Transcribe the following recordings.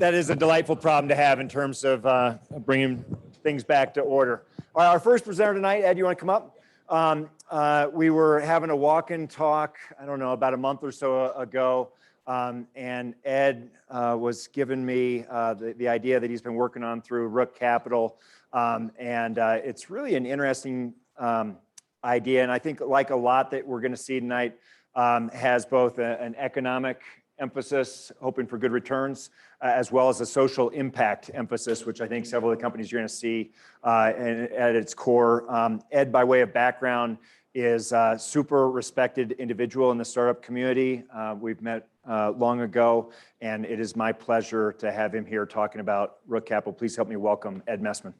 That is a delightful problem to have in terms of bringing things back to order. All right, our first presenter tonight, Ed, you want to come up? We were having a walk-in talk, I don't know, about a month or so ago, and Ed was giving me the idea that he's been working on through Rook Capital, and it's really an interesting idea, and I think like a lot that we're going to see tonight, has both an economic emphasis, hoping for good returns, as well as a social impact emphasis, which I think several of the companies you're going to see at its core. Ed, by way of background, is a super respected individual in the startup community. We've met long ago, and it is my pleasure to have him here talking about Rook Capital. Please help me welcome Ed Messman.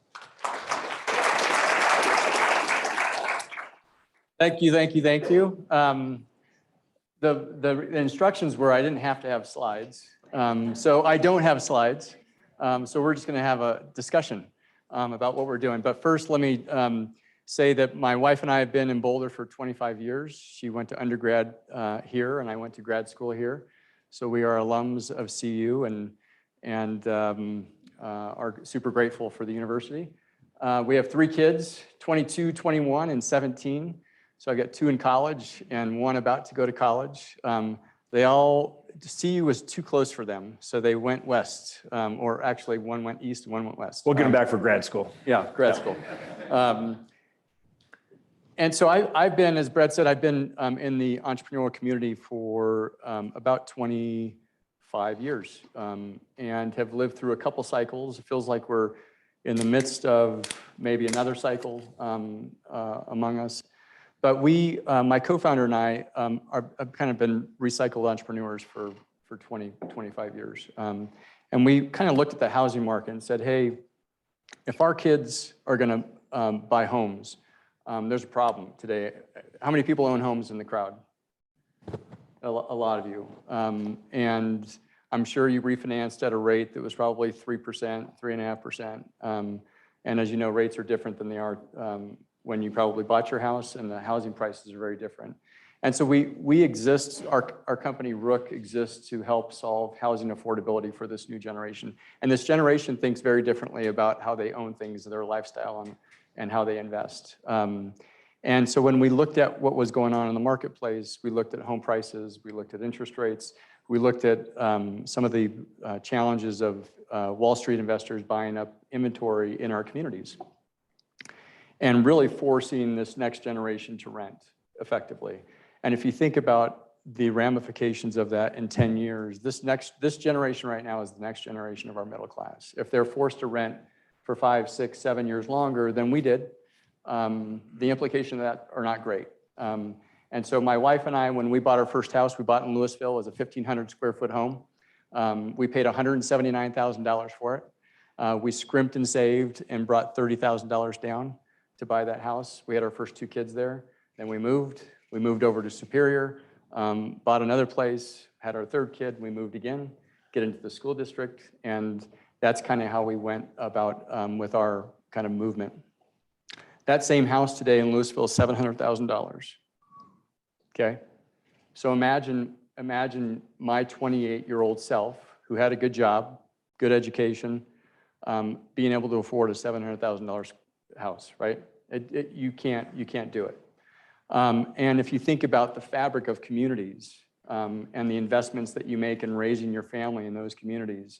Thank you, thank you, thank you. The instructions were I didn't have to have slides. So I don't have slides. So we're just going to have a discussion about what we're doing. But first, let me say that my wife and I have been in Boulder for 25 years. She went to undergrad here, and I went to grad school here. So we are alums of CU and are super grateful for the university. We have 3 kids, 22, 21, and 17. So I got 2 in college and 1 about to go to college. CU was too close for them, so they went west, or actually 1 went east and 1 went west. We'll get them back for grad school. Yeah, grad school. And so I've been, as Brett said, I've been in the entrepreneurial community for about 25 years and have lived through a couple cycles. It feels like we're in the midst of maybe another cycle among us. But my co-founder and I have kind of been recycled entrepreneurs for 20, 25 years. And we kind of looked at the housing market and said, hey, if our kids are going to buy homes, there's a problem today. How many people own homes in the crowd? A lot of you. And I'm sure you refinanced at a rate that was probably 3%, 3.5%. And as you know, rates are different than they are when you probably bought your house, and the housing prices are very different. And so we exist, our company Rook exists to help solve housing affordability for this new generation. And this generation thinks very differently about how they own things, their lifestyle, and how they invest. And so when we looked at what was going on in the marketplace, we looked at home prices, we looked at interest rates, we looked at some of the challenges of Wall Street investors buying up inventory in our communities, and really forcing this next generation to rent effectively. And if you think about the ramifications of that in 10 years, this generation right now is the next generation of our middle class. If they're forced to rent for 5, 6, 7 years longer than we did, the implications of that are not great. And so my wife and I, when we bought our first house, we bought in Louisville as a 1,500 square foot home. We paid $179,000 for it. We scrimped and saved and brought $30,000 down to buy that house. We had our first 2 kids there. Then we moved over to Superior, bought another place, had our 3rd kid, we moved again, get into the school district, and that's kind of how we went about with our kind of movement. That same house today in Louisville is $700,000. Okay, so imagine my 28-year-old self who had a good job, good education, being able to afford a $700,000 house, right? You can't do it. And if you think about the fabric of communities and the investments that you make in raising your family in those communities,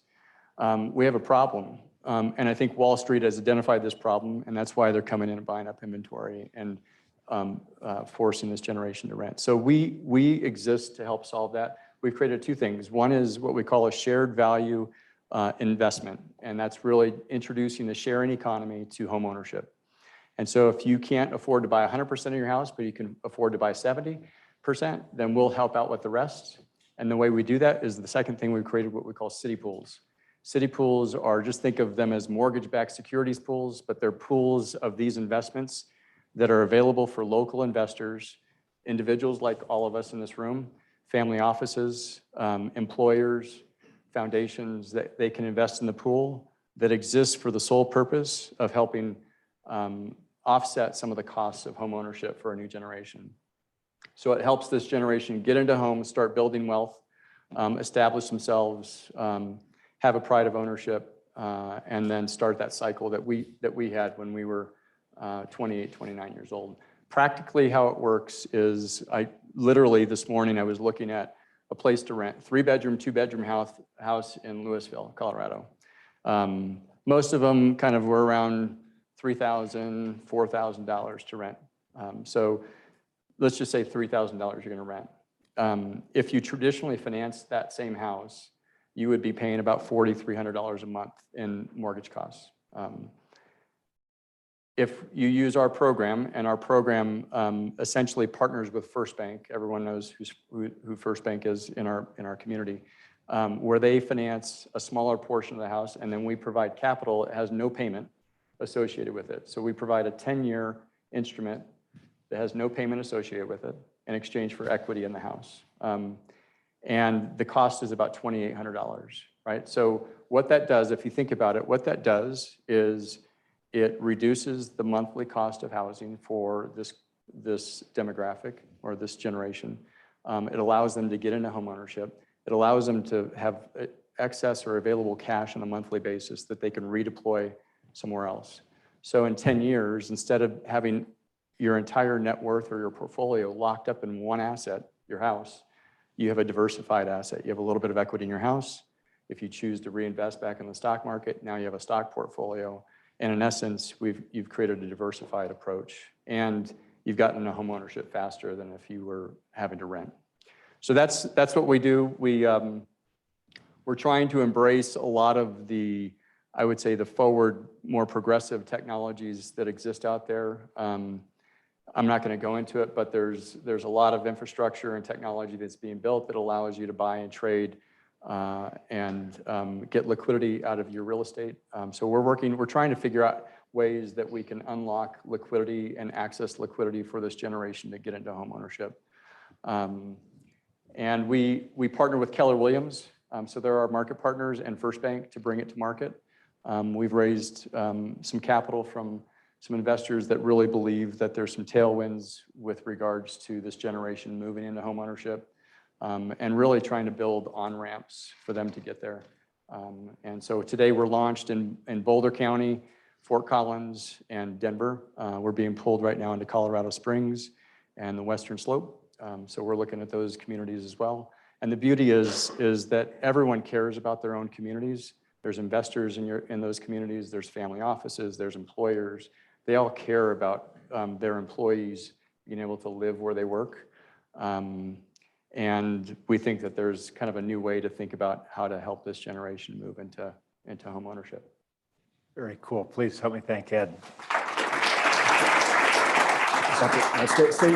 we have a problem. And I think Wall Street has identified this problem, and that's why they're coming in and buying up inventory and forcing this generation to rent. So we exist to help solve that. We've created 2 things. One is what we call a shared value investment, and that's really introducing the sharing economy to homeownership. And so if you can't afford to buy 100% of your house, but you can afford to buy 70%, then we'll help out with the rest. And the way we do that is the second thing we created, what we call city pools. City pools are, just think of them as mortgage-backed securities pools, but they're pools of these investments that are available for local investors, individuals like all of us in this room, family offices, employers, foundations, that they can invest in the pool that exists for the sole purpose of helping offset some of the costs of home ownership for a new generation. So it helps this generation get into homes, start building wealth, establish themselves, have a pride of ownership, and then start that cycle that we had when we were 28, 29 years old. Practically how it works is literally this morning I was looking at a place to rent, 3-bedroom, 2-bedroom house in Louisville, Colorado. Most of them kind of were around $3,000, $4,000 to rent. So let's just say $3,000 you're gonna rent. If you traditionally finance that same house, you would be paying about $4,300 a month in mortgage costs. If you use our program, and our program essentially partners with First Bank, everyone knows who First Bank is in our community, where they finance a smaller portion of the house, and then we provide capital. It has no payment associated with it. So we provide a 10-year instrument that has no payment associated with it in exchange for equity in the house. And the cost is about $2,800, right? So what that does, if you think about it, what that does is it reduces the monthly cost of housing for this demographic or this generation. It allows them to get into homeownership. It allows them to have excess or available cash on a monthly basis that they can redeploy somewhere else. So in 10 years, instead of having your entire net worth or your portfolio locked up in one asset, your house, you have a diversified asset. You have a little bit of equity in your house. If you choose to reinvest back in the stock market, now you have a stock portfolio. And in essence, you've created a diversified approach, and you've gotten a home ownership faster than if you were having to rent. So that's what we do. We're trying to embrace a lot of the, I would say, the forward, more progressive technologies that exist out there. I'm not going to go into it, but there's a lot of infrastructure and technology that's being built that allows you to buy and trade and get liquidity out of your real estate. So we're trying to figure out ways that we can unlock liquidity and access liquidity for this generation to get into home ownership. And we partner with Keller Williams. So they're our market partners and First Bank to bring it to market. We've raised some capital from some investors that really believe that there's some tailwinds with regards to this generation moving into home ownership. And really trying to build on-ramps for them to get there. And so today we're launched in Boulder County, Fort Collins, and Denver. We're being pulled right now into Colorado Springs and the Western Slope. So we're looking at those communities as well. And the beauty is that everyone cares about their own communities. There's investors in those communities. There's family offices. There's employers. They all care about their employees being able to live where they work. And we think that there's kind of a new way to think about how to help this generation move into home ownership. Very cool. Please help me thank Ed.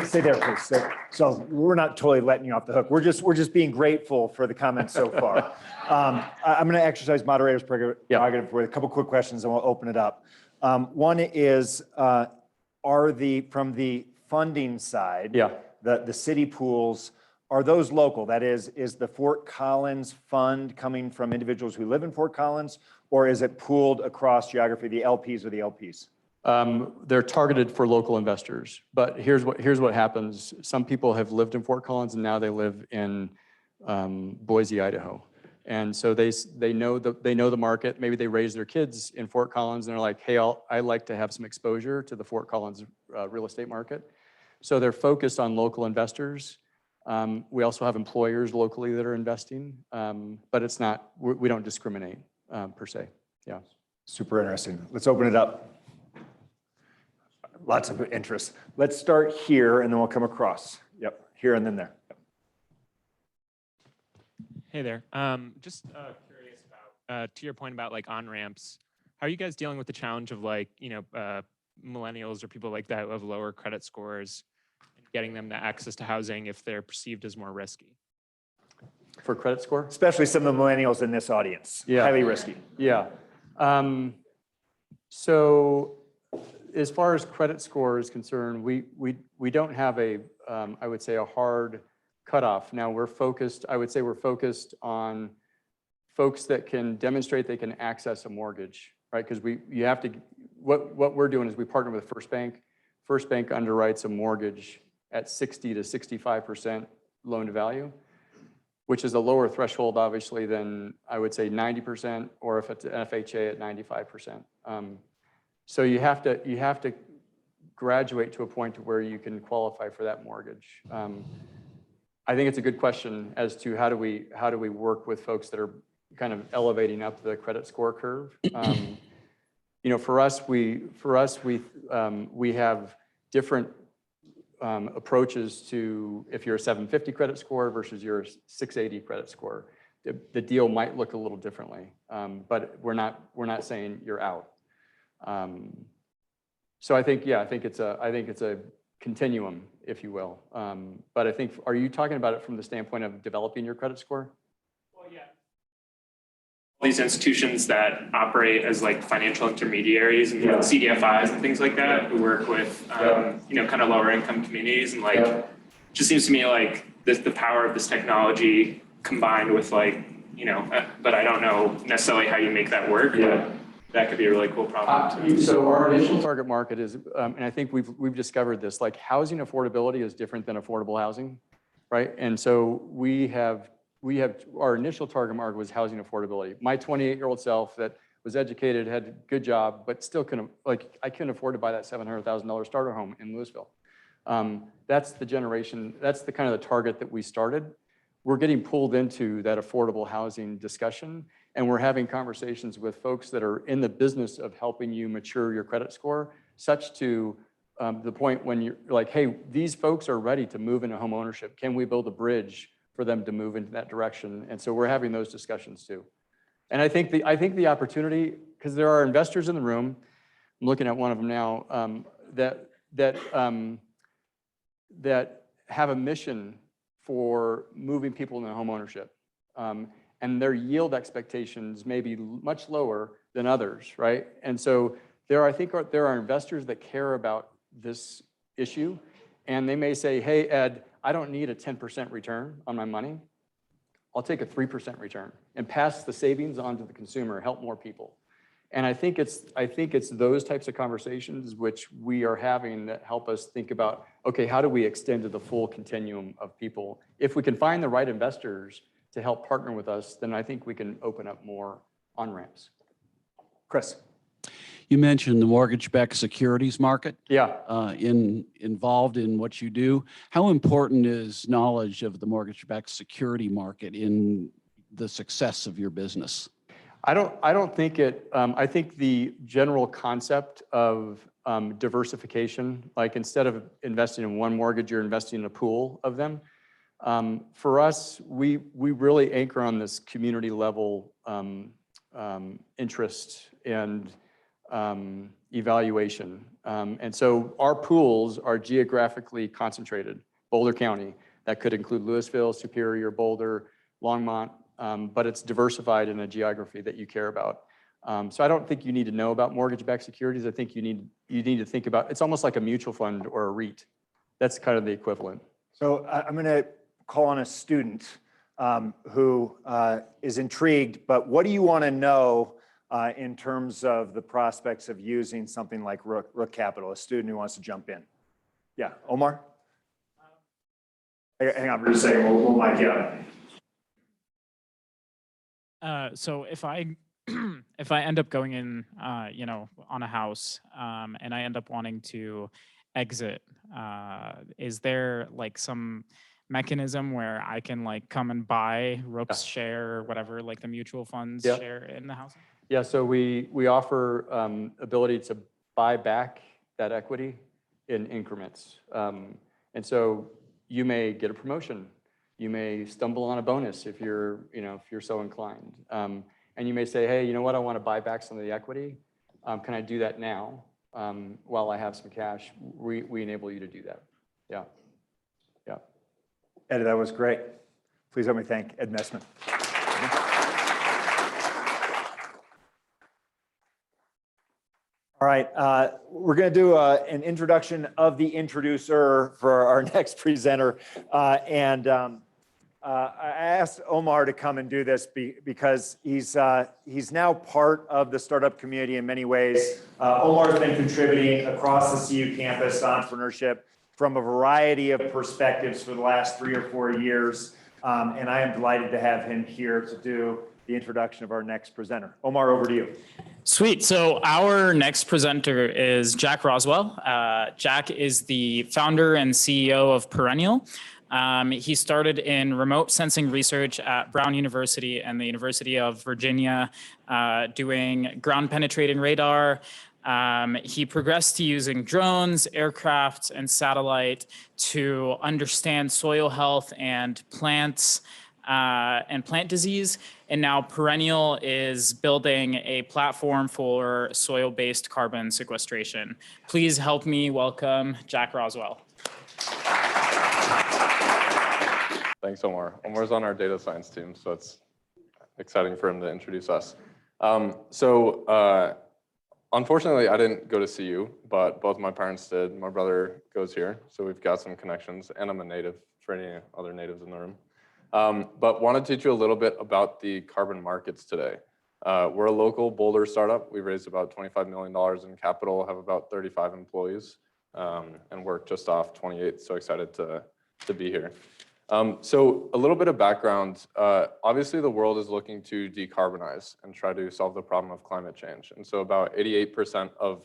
Stay there, please. So we're not totally letting you off the hook. We're just being grateful for the comments so far. I'm going to exercise moderator's prerogative with a couple quick questions, and we'll open it up. One is, from the funding side, the city pools, are those local? That is the Fort Collins fund coming from individuals who live in Fort Collins, or is it pooled across geography, the LPs or the LPs? They're targeted for local investors, but here's what happens. Some people have lived in Fort Collins and now they live in Boise, Idaho. And so they know the market. Maybe they raise their kids in Fort Collins and they're like, hey, I'd like to have some exposure to the Fort Collins real estate market. So they're focused on local investors. We also have employers locally that are investing, but it's not, we don't discriminate per se. Yeah. Super interesting. Let's open it up. Lots of interest. Let's start here and then we'll come across. Yep, here and then there. Yep. Hey there. Just curious about, to your point about like on-ramps, how are you guys dealing with the challenge of like, millennials or people like that who have lower credit scores, and getting them the access to housing if they're perceived as more risky? For credit score? Especially some of the millennials in this audience. Yeah. Highly risky. Yeah. So as far as credit score is concerned, we don't have I would say a hard cutoff. Now we're focused on folks that can demonstrate they can access a mortgage, right? Because what we're doing is we partner with First Bank. First Bank underwrites a mortgage at 60 to 65% loan to value. which is a lower threshold, obviously, than I would say 90%, or if it's an FHA at 95%. So you have to graduate to a point to where you can qualify for that mortgage. I think it's a good question as to how do we work with folks that are kind of elevating up the credit score curve. You know, for us, we have different approaches to if you're a 750 credit score versus your 680 credit score. The deal might look a little differently, but we're not saying you're out. So I think it's a continuum, if you will. But I think, are you talking about it from the standpoint of developing your credit score? Well, yeah. These institutions that operate as like financial intermediaries and CDFIs and things like that, who work with you know, kind of lower income communities, and like just seems to me like the power of this technology combined with like, you know, but I don't know necessarily how you make that work. But that could be a really cool problem. So our initial target market is, and I think we've discovered this, like housing affordability is different than affordable housing, right? And so we have our initial target market was housing affordability. My 28-year-old self that was educated, had a good job, but still couldn't, like, I couldn't afford to buy that $700,000 starter home in Louisville. That's the generation, that's the kind of the target that we started. We're getting pulled into that affordable housing discussion, and we're having conversations with folks that are in the business of helping you mature your credit score, such to the point when you're like, hey, these folks are ready to move into home ownership. Can we build a bridge for them to move into that direction? And so we're having those discussions too. And I think the opportunity, because there are investors in the room, I'm looking at one of them now, that have a mission for moving people into home ownership. And their yield expectations may be much lower than others, right? And so I think there are investors that care about this issue, and they may say, hey, Ed, I don't need a 10% return on my money. I'll take a 3% return and pass the savings on to the consumer, help more people. And I think it's those types of conversations which we are having that help us think about, okay, how do we extend to the full continuum of people? If we can find the right investors to help partner with us, then I think we can open up more on-ramps. Chris. You mentioned the mortgage-backed securities market. Yeah. Involved in what you do. How important is knowledge of the mortgage-backed security market in the success of your business? I don't think it, I think the general concept of diversification, like instead of investing in one mortgage, you're investing in a pool of them. For us, we really anchor on this community level interest and evaluation. And so our pools are geographically concentrated. Boulder County, that could include Louisville, Superior, Boulder, Longmont, but it's diversified in a geography that you care about. So I don't think you need to know about mortgage-backed securities. I think you need to think about, it's almost like a mutual fund or a REIT. That's kind of the equivalent. So I'm going to call on a student who is intrigued, but what do you want to know in terms of the prospects of using something like Rook Capital, a student who wants to jump in? Yeah, Omar? Hang on for a second, we'll mic you up. So if I end up going in, you know, on a house, and I end up wanting to exit, is there like some mechanism where I can like come and buy Rook's share or whatever, like the mutual funds share in the house? Yeah, so we offer ability to buy back that equity in increments. And so you may get a promotion. You may stumble on a bonus if you're so inclined. And you may say, hey, you know what, I want to buy back some of the equity. Can I do that now while I have some cash? We enable you to do that. Yeah. Yeah. Ed, that was great. Please help me thank Ed Messman. All right, we're going to do an introduction of the introducer for our next presenter. I asked Omar to come and do this because he's now part of the startup community in many ways. Omar's been contributing across the CU campus to entrepreneurship from a variety of perspectives for the last 3 or 4 years. And I am delighted to have him here to do the introduction of our next presenter. Omar, over to you. Sweet. So our next presenter is Jack Roswell. Jack is the founder and CEO of Perennial. He started in remote sensing research at Brown University and the University of Virginia, doing ground penetrating radar. He progressed to using drones, aircraft, and satellite to understand soil health and plants and plant disease. And now Perennial is building a platform for soil-based carbon sequestration. Please help me welcome Jack Roswell. Thanks, Omar. Omar's on our data science team, so it's exciting for him to introduce us. Unfortunately, I didn't go to CU, but both my parents did. My brother goes here, so we've got some connections, and I'm a native for any other natives in the room. But want to teach you a little bit about the carbon markets today. We're a local Boulder startup. We raised about $25 million in capital, have about 35 employees, and work just off 28, so excited to be here. So a little bit of background, obviously the world is looking to decarbonize and try to solve the problem of climate change. And so about 88% of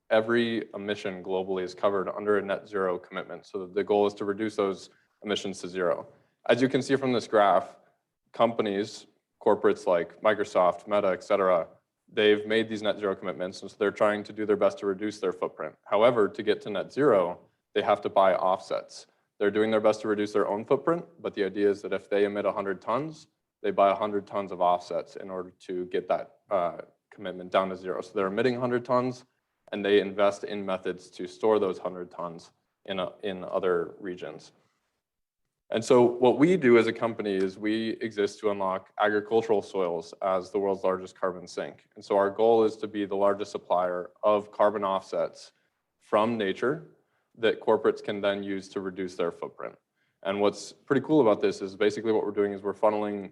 every emission globally is covered under a net zero commitment. So the goal is to reduce those emissions to zero. As you can see from this graph, companies, corporates like Microsoft, Meta, et cetera, they've made these net zero commitments, and so they're trying to do their best to reduce their footprint. However, to get to net zero, they have to buy offsets. They're doing their best to reduce their own footprint, but the idea is that if they emit 100 tons, they buy 100 tons of offsets in order to get that commitment down to zero. So they're emitting 100 tons, and they invest in methods to store those 100 tons in other regions. And so what we do as a company is we exist to unlock agricultural soils as the world's largest carbon sink. And so our goal is to be the largest supplier of carbon offsets from nature that corporates can then use to reduce their footprint. And what's pretty cool about this is basically what we're doing is we're funneling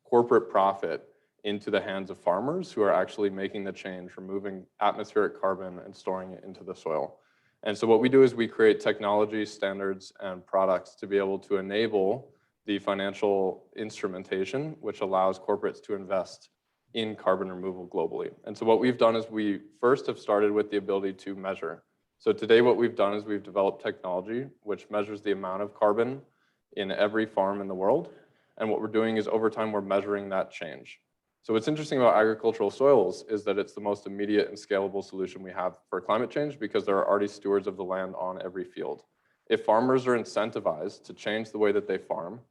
corporate profit into the hands of farmers who are actually making the change, removing atmospheric carbon and storing it into the soil. And so what we do is we create technology, standards, and products to be able to enable the financial instrumentation, which allows corporates to invest in carbon removal globally. And so what we've done is we first have started with the ability to measure. So today what we've done is we've developed technology which measures the amount of carbon in every farm in the world. And what we're doing is over time we're measuring that change. So what's interesting about agricultural soils is that it's the most immediate and scalable solution we have for climate change because there are already stewards of the land on every field. If farmers are incentivized to change the way that they farm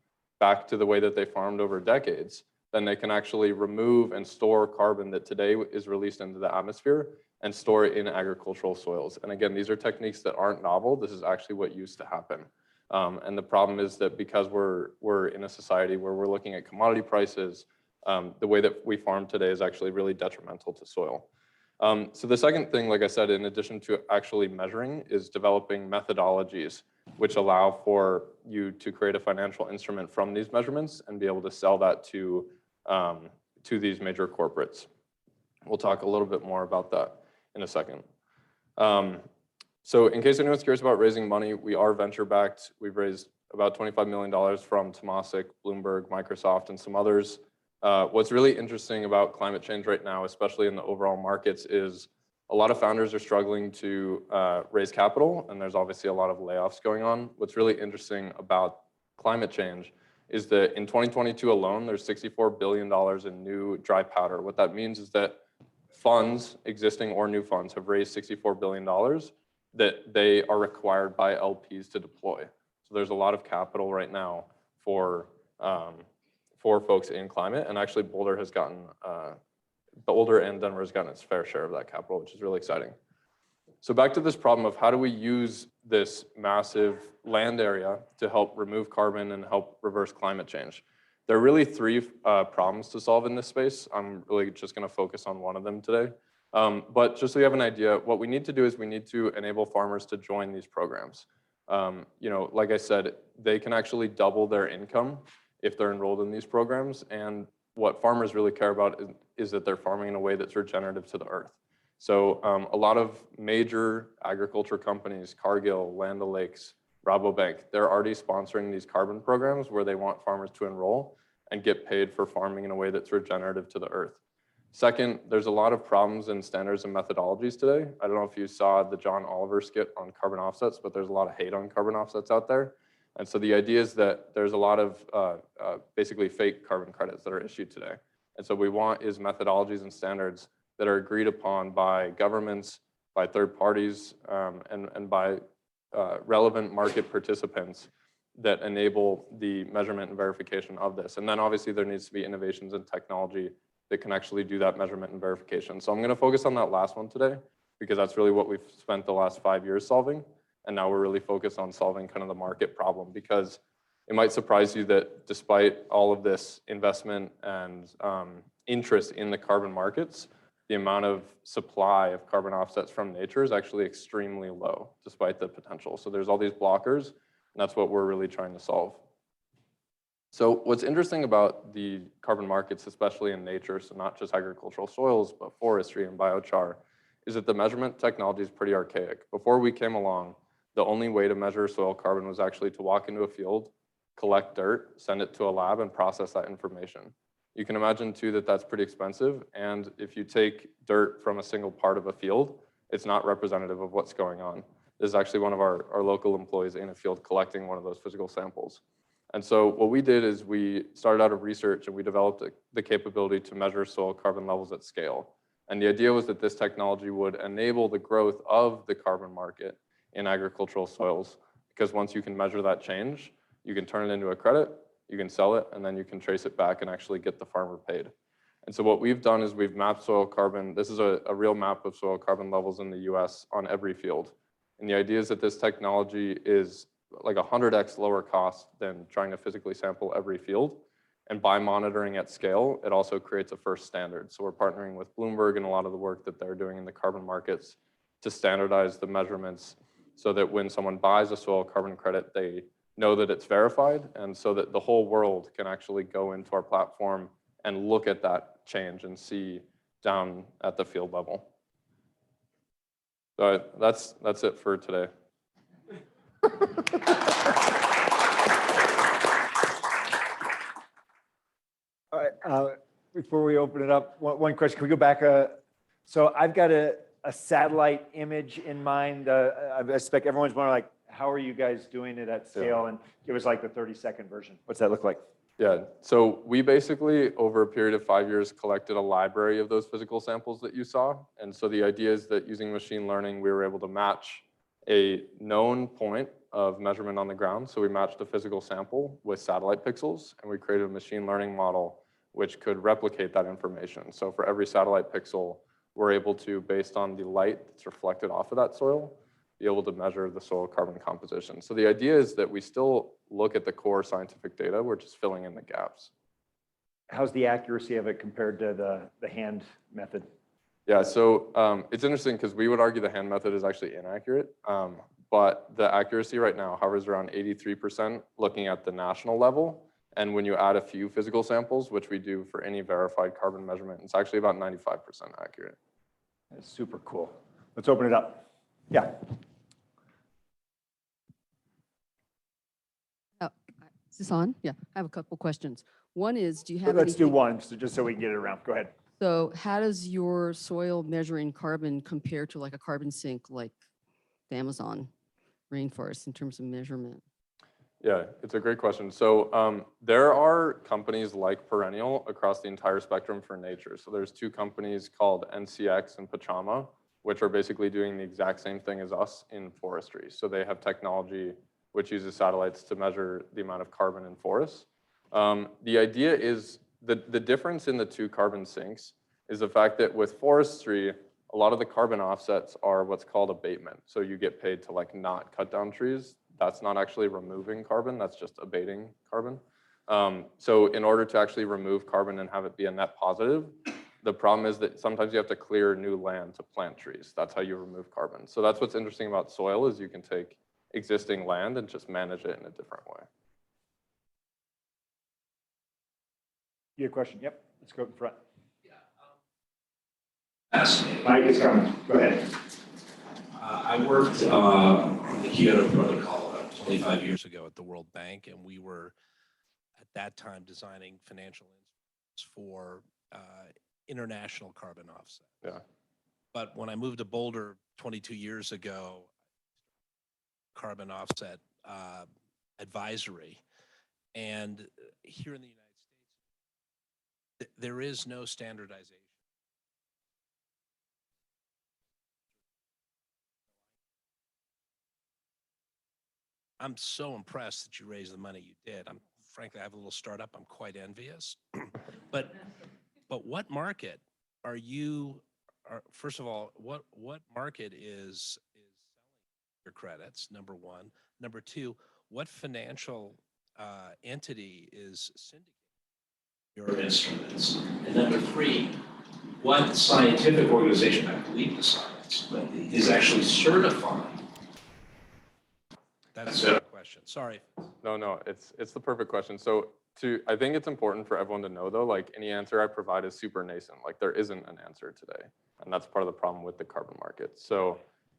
back to the way that they farmed over decades, then they can actually remove and store carbon that today is released into the atmosphere and store it in agricultural soils. And again, these are techniques that aren't novel. This is actually what used to happen. And the problem is that because we're in a society where we're looking at commodity prices, the way that we farm today is actually really detrimental to soil. So the second thing, like I said, in addition to actually measuring, is developing methodologies which allow for you to create a financial instrument from these measurements and be able to sell that to these major corporates. We'll talk a little bit more about that in a second. So in case anyone's curious about raising money, we are venture-backed. We've raised about $25 million from Temasek, Bloomberg, Microsoft, and some others. What's really interesting about climate change right now, especially in the overall markets, is a lot of founders are struggling to raise capital, and there's obviously a lot of layoffs going on. What's really interesting about climate change is that in 2022 alone, there's $64 billion in new dry powder. What that means is that funds, existing or new funds, have raised $64 billion that they are required by LPs to deploy. So there's a lot of capital right now for folks in climate, and actually Boulder and Denver has gotten its fair share of that capital, which is really exciting. So back to this problem of how do we use this massive land area to help remove carbon and help reverse climate change? There are really three problems to solve in this space. I'm really just gonna focus on one of them today. But just so you have an idea, what we need to do is we need to enable farmers to join these programs. Like I said, they can actually double their income if they're enrolled in these programs. And what farmers really care about is that they're farming in a way that's regenerative to the earth. So a lot of major agriculture companies, Cargill, Land O'Lakes, Rabobank. They're already sponsoring these carbon programs where they want farmers to enroll and get paid for farming in a way that's regenerative to the earth. Second, there's a lot of problems in standards and methodologies today. I don't know if you saw the John Oliver skit on carbon offsets, but there's a lot of hate on carbon offsets out there. And so the idea is that there's a lot of basically fake carbon credits that are issued today. And so what we want is methodologies and standards that are agreed upon by governments, by third parties, and by relevant market participants that enable the measurement and verification of this. And then obviously there needs to be innovations in technology that can actually do that measurement and verification. So I'm going to focus on that last one today, because that's really what we've spent the last 5 years solving. And now we're really focused on solving kind of the market problem, because it might surprise you that despite all of this investment and interest in the carbon markets, the amount of supply of carbon offsets from nature is actually extremely low, despite the potential. So there's all these blockers, and that's what we're really trying to solve. So what's interesting about the carbon markets, especially in nature, so not just agricultural soils, but forestry and biochar, is that the measurement technology is pretty archaic. Before we came along, the only way to measure soil carbon was actually to walk into a field, collect dirt, send it to a lab, and process that information. You can imagine too that that's pretty expensive, and if you take dirt from a single part of a field, it's not representative of what's going on. This is actually one of our local employees in a field collecting one of those physical samples. And so what we did is we started out of research and we developed the capability to measure soil carbon levels at scale. And the idea was that this technology would enable the growth of the carbon market in agricultural soils, because once you can measure that change, you can turn it into a credit, you can sell it, and then you can trace it back and actually get the farmer paid. And so what we've done is we've mapped soil carbon. This is a real map of soil carbon levels in the US on every field. And the idea is that this technology is like 100x lower cost than trying to physically sample every field. And by monitoring at scale, it also creates a first standard. So we're partnering with Bloomberg and a lot of the work that they're doing in the carbon markets to standardize the measurements so that when someone buys a soil carbon credit, they know that it's verified, and so that the whole world can actually go into our platform and look at that change and see down at the field level. So that's it for today. All right, before we open it up, one question, can we go back? So I've got a satellite image in mind. I expect everyone's wondering, like, how are you guys doing it at scale? And give us like the 30-second version. What's that look like? Yeah, so we basically, over a period of 5 years, collected a library of those physical samples that you saw. And so the idea is that using machine learning, we were able to match a known point of measurement on the ground. So we matched a physical sample with satellite pixels, and we created a machine learning model which could replicate that information. So for every satellite pixel, we're able to, based on the light that's reflected off of that soil, be able to measure the soil carbon composition. So the idea is that we still look at the core scientific data, we're just filling in the gaps. How's the accuracy of it compared to the hand method? Yeah, so it's interesting because we would argue the hand method is actually inaccurate, but the accuracy right now hovers around 83% looking at the national level. And when you add a few physical samples, which we do for any verified carbon measurement, it's actually about 95% accurate. That's super cool. Let's open it up. Yeah. Oh, is this on? Yeah, I have a couple questions. One is, do you have Let's do anything- one, so just so we can get it around. Go ahead. So how does your soil measuring carbon compare to like a carbon sink like the Amazon rainforest in terms of measurement? Yeah, it's a great question. So there are companies like Perennial across the entire spectrum for nature. So there's two companies called NCX and Pachama, which are basically doing the exact same thing as us in forestry. So they have technology which uses satellites to measure the amount of carbon in forests. The idea is the difference in the two carbon sinks is the fact that with forestry, a lot of the carbon offsets are what's called abatement. So you get paid to like not cut down trees. That's not actually removing carbon, that's just abating carbon. So in order to actually remove carbon and have it be a net positive, the problem is that sometimes you have to clear new land to plant trees. That's how you remove carbon. So that's what's interesting about soil is you can take existing land and just manage it in a different way. You have a question? Yep, let's go up in front. Yes. Mike is coming. Go ahead. I worked on the Kyoto Protocol 25 years ago at the World Bank, and we were at that time designing financial instruments for international carbon offset. Yeah. But when I moved to Boulder 22 years ago, carbon offset advisory, and here in the United States, there is no standardization. I'm so impressed that you raised the money you did. Frankly, I have a little startup. I'm quite envious. but what market are you? First of all, what market is selling your credits? Number one. Number two, what financial entity is syndicating your instruments? And number three, what scientific organization, I believe the science, but is actually certifying? That's a question. Sorry. No, it's the perfect question. So I think it's important for everyone to know though, like any answer I provide is super nascent. Like there isn't an answer today. And that's part of the problem with the carbon market. So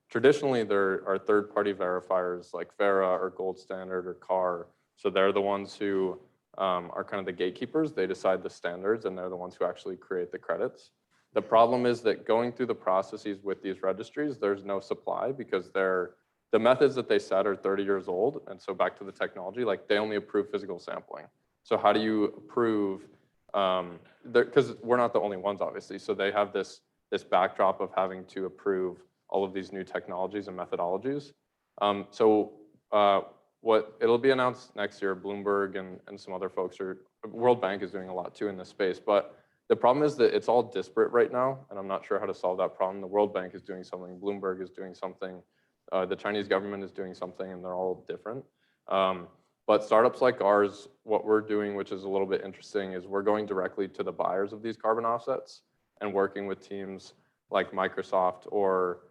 traditionally there are third-party verifiers like Verra or Gold Standard or CAR. So they're the ones who are kind of the gatekeepers. They decide the standards and they're the ones who actually create the credits. The problem is that going through the processes with these registries, there's no supply because the methods that they set are 30 years old. And so back to the technology, like they only approve physical sampling. So how do you approve, because we're not the only ones obviously. So they have this backdrop of having to approve all of these new technologies and methodologies. It'll be announced next year, Bloomberg and some other folks World Bank is doing a lot too in this space. But the problem is that it's all disparate right now. And I'm not sure how to solve that problem. The World Bank is doing something, Bloomberg is doing something. The Chinese government is doing something and they're all different. But startups like ours, what we're doing, which is a little bit interesting, is we're going directly to the buyers of these carbon offsets and working with teams like Microsoft or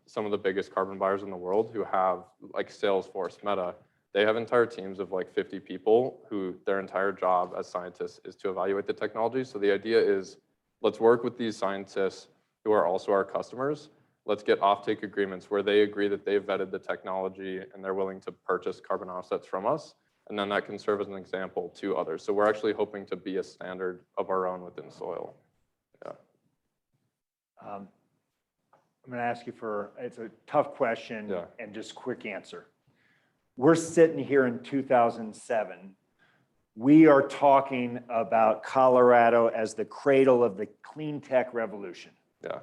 some of the biggest carbon buyers in the world who have like Salesforce, Meta. They have entire teams of like 50 people who their entire job as scientists is to evaluate the technology. So the idea is let's work with these scientists who are also our customers. Let's get offtake agreements where they agree that they've vetted the technology and they're willing to purchase carbon offsets from us. And then that can serve as an example to others. So we're actually hoping to be a standard of our own within soil. Yeah. I'm going to ask you it's a tough question Yeah. and just quick answer. We're sitting here in 2007. We are talking about Colorado as the cradle of the clean tech revolution. Yeah.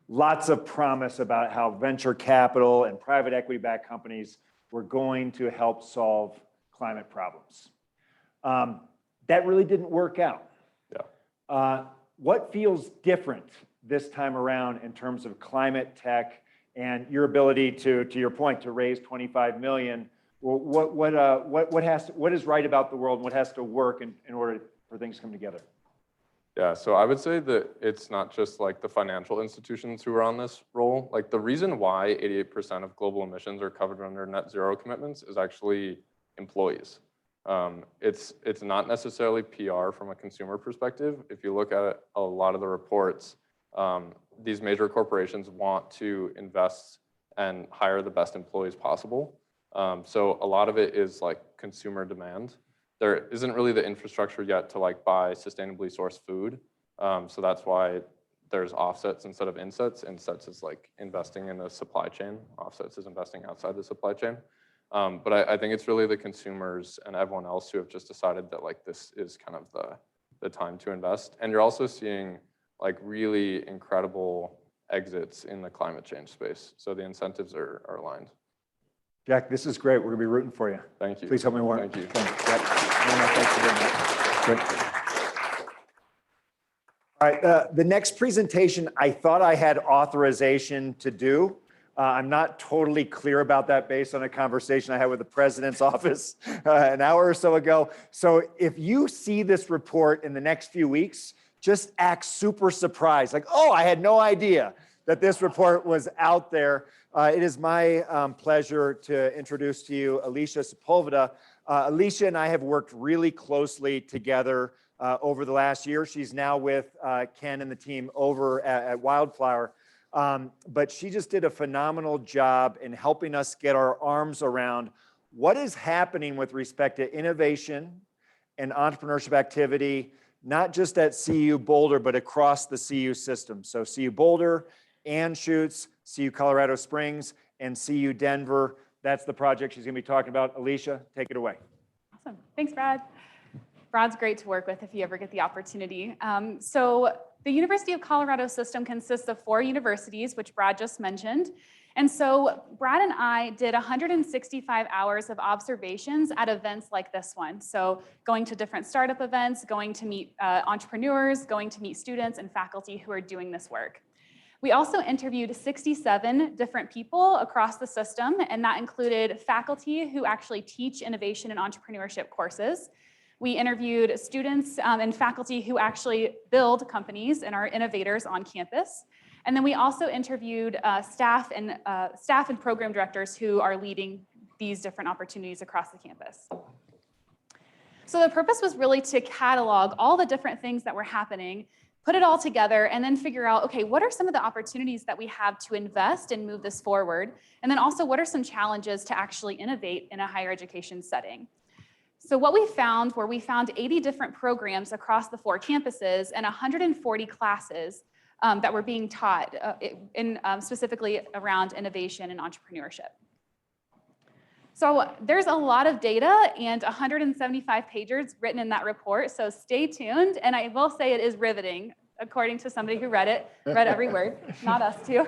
Lots of promise about how venture capital and private equity-backed companies were going to help solve climate problems. That really didn't work out. Yeah. What feels different this time around in terms of climate tech and your ability to your point, to raise 25 million? What is right about the world and what has to work in order for things to come together? Yeah, so I would say that it's not just like the financial institutions who are on this role. Like the reason why 88% of global emissions are covered under net zero commitments is actually employees. It's not necessarily PR from a consumer perspective. If you look at a lot of the reports, these major corporations want to invest and hire the best employees possible. So a lot of it is like consumer demand. There isn't really the infrastructure yet to like buy sustainably sourced food. So that's why there's offsets instead of insets. Insets is like investing in the supply chain. Offsets is investing outside the supply chain. But I think it's really the consumers and everyone else who have just decided that like this is kind of the time to invest. And you're also seeing like really incredible exits in the climate change space. So the incentives are aligned. Jack, this is great. We're going to be rooting for you. Thank you. Please help me work. Thank you. Thanks for doing that. Great. All right, the next presentation, I thought I had authorization to do. I'm not totally clear about that based on a conversation I had with the president's office an hour or so ago. So if you see this report in the next few weeks, just act super surprised. Like, oh, I had no idea that this report was out there. It is my pleasure to introduce to you Alicia Sepulveda. Alicia and I have worked really closely together over the last year. She's now with Ken and the team over at WildFlower. But she just did a phenomenal job in helping us get our arms around what is happening with respect to innovation and entrepreneurship activity, not just at CU Boulder, but across the CU system. So CU Boulder, Anschutz, CU Colorado Springs, and CU Denver. That's the project she's going to be talking about. Alicia, take it away. Awesome. Thanks, Brad. Brad's great to work with if you ever get the opportunity. So the University of Colorado system consists of 4 universities, which Brad just mentioned. And so Brad and I did 165 hours of observations at events like this one. So going to different startup events, going to meet entrepreneurs, going to meet students and faculty who are doing this work. We also interviewed 67 different people across the system, and that included faculty who actually teach innovation and entrepreneurship courses. We interviewed students and faculty who actually build companies and are innovators on campus. And then we also interviewed staff and program directors who are leading these different opportunities across the campus. So the purpose was really to catalog all the different things that were happening, put it all together, and then figure out, okay, what are some of the opportunities that we have to invest and move this forward? And then also, what are some challenges to actually innovate in a higher education setting? So what we found 80 different programs across the 4 campuses and 140 classes that were being taught specifically around innovation and entrepreneurship. So there's a lot of data and 175 pages written in that report, so stay tuned. And I will say it is riveting, according to somebody who read every word, not us too.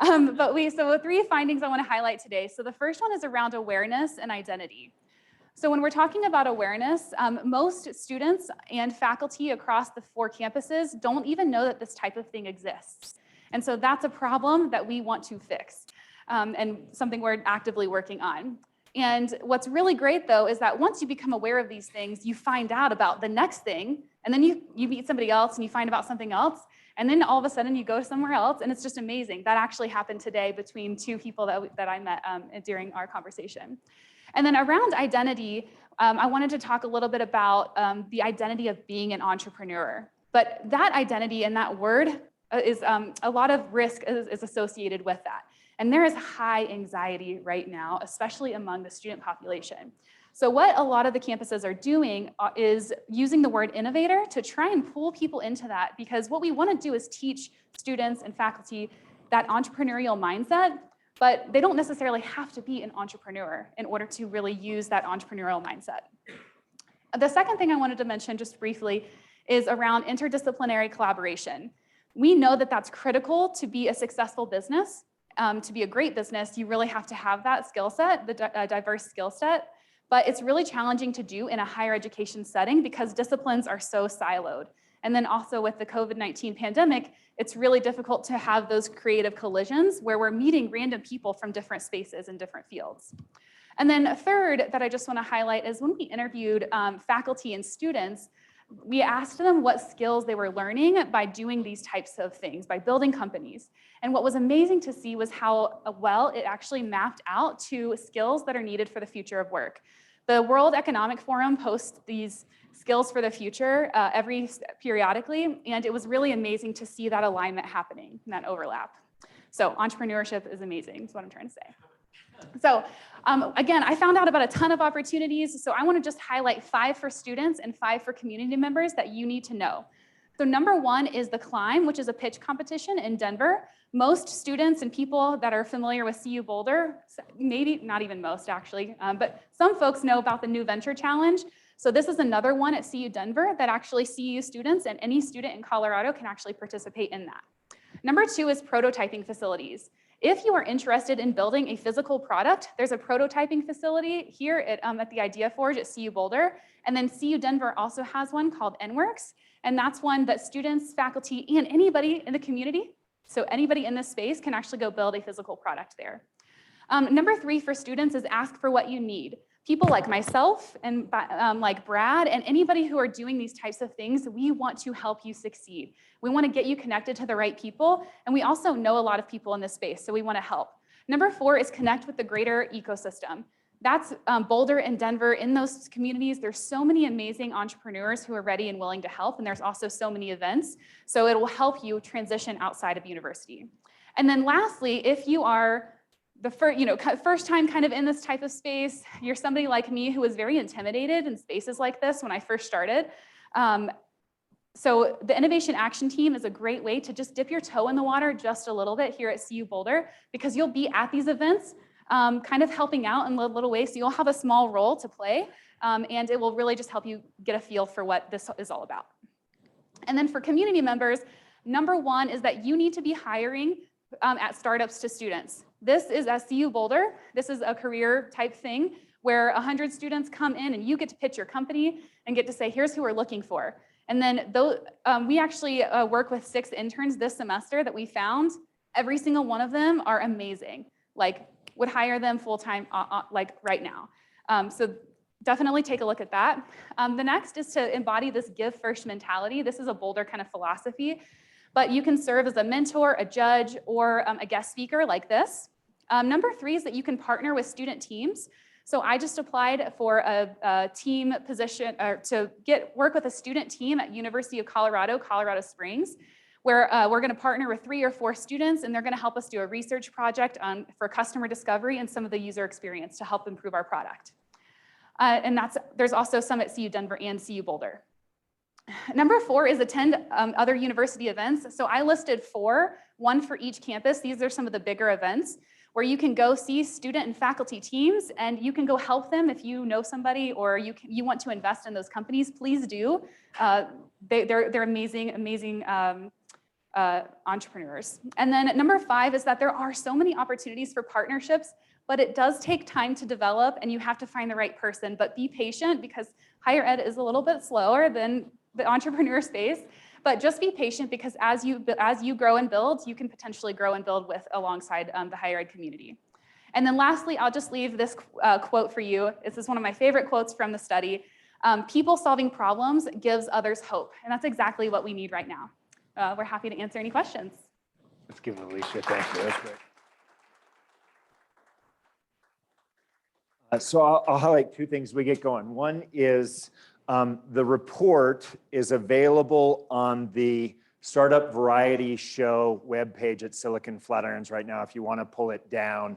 So 3 findings I want to highlight today. So the first one is around awareness and identity. So when we're talking about awareness, most students and faculty across the 4 campuses don't even know that this type of thing exists. And so that's a problem that we want to fix and something we're actively working on. And what's really great, though, is that once you become aware of these things, you find out about the next thing, and then you meet somebody else and you find about something else, and then all of a sudden you go somewhere else, and it's just amazing. That actually happened today between 2 people that I met during our conversation. And then around identity, I wanted to talk a little bit about the identity of being an entrepreneur. But that identity and that word is a lot of risk is associated with that. And there is high anxiety right now, especially among the student population. So what a lot of the campuses are doing is using the word innovator to try and pull people into that, because what we want to do is teach students and faculty that entrepreneurial mindset, but they don't necessarily have to be an entrepreneur in order to really use that entrepreneurial mindset. The second thing I wanted to mention just briefly is around interdisciplinary collaboration. We know that that's critical to be a successful business. To be a great business, you really have to have that skill set, the diverse skill set, but it's really challenging to do in a higher education setting because disciplines are so siloed. And then also with the COVID-19 pandemic, it's really difficult to have those creative collisions where we're meeting random people from different spaces and different fields. And then a third that I just want to highlight is when we interviewed faculty and students, we asked them what skills they were learning by doing these types of things, by building companies. And what was amazing to see was how well it actually mapped out to skills that are needed for the future of work. The World Economic Forum posts these skills for the future periodically, and it was really amazing to see that alignment happening, and that overlap. So entrepreneurship is amazing, is what I'm trying to say. So again, I found out about a ton of opportunities, so I want to just highlight 5 for students and 5 for community members that you need to know. So number 1 is the Climb, which is a pitch competition in Denver. Most students and people that are familiar with CU Boulder, maybe not even most actually, but some folks know about the New Venture Challenge. So this is another one at CU Denver that actually CU students and any student in Colorado can actually participate in that. Number 2 is prototyping facilities. If you are interested in building a physical product, there's a prototyping facility here at the Idea Forge at CU Boulder. And then CU Denver also has one called NWorks. And that's one that students, faculty, and anybody in the community, so anybody in this space can actually go build a physical product there. Number 3 for students is ask for what you need. People like myself and like Brad and anybody who are doing these types of things, we want to help you succeed. We want to get you connected to the right people, and we also know a lot of people in this space, so we want to help. Number 4 is connect with the greater ecosystem. That's Boulder and Denver. In those communities, there's so many amazing entrepreneurs who are ready and willing to help, and there's also so many events, so it will help you transition outside of university. And then lastly, if you are first time kind of in this type of space, you're somebody like me who was very intimidated in spaces like this when I first started. So the Innovation Action Team is a great way to just dip your toe in the water just a little bit here at CU Boulder, because you'll be at these events kind of helping out in little ways. So you'll have a small role to play, and it will really just help you get a feel for what this is all about. And then for community members, number one is that you need to be hiring at startups to students. This is at CU Boulder. This is a career type thing where 100 students come in and you get to pitch your company and get to say, here's who we're looking for. And then we actually work with 6 interns this semester that we found. Every single one of them are amazing. Like, would hire them full-time like right now. So definitely take a look at that. The next is to embody this give first mentality. This is a Boulder kind of philosophy, but you can serve as a mentor, a judge, or a guest speaker like this. Number 3 is that you can partner with student teams. So I just applied for a team position to work with a student team at University of Colorado, Colorado Springs, where we're going to partner with 3 or 4 students, and they're going to help us do a research project for customer discovery and some of the user experience to help improve our product. And there's also some at CU Denver and CU Boulder. Number 4 is attend other university events. So I listed 4, 1 for each campus. These are some of the bigger events where you can go see student and faculty teams, and you can go help them if you know somebody or you want to invest in those companies. Please do. They're amazing entrepreneurs. And then number 5 is that there are so many opportunities for partnerships, but it does take time to develop, and you have to find the right person. But be patient, because higher ed is a little bit slower than the entrepreneur space. But just be patient, because as you grow and build, you can potentially grow and build alongside the higher ed community. And then lastly, I'll just leave this quote for you. This is one of my favorite quotes from the study. People solving problems gives others hope. And that's exactly what we need right now. We're happy to answer any questions. Let's give Alicia, thank you, that's great. So I'll highlight 2 things as we get going. One is the report is available on the Startup Variety Show webpage at Silicon Flatirons right now if you want to pull it down.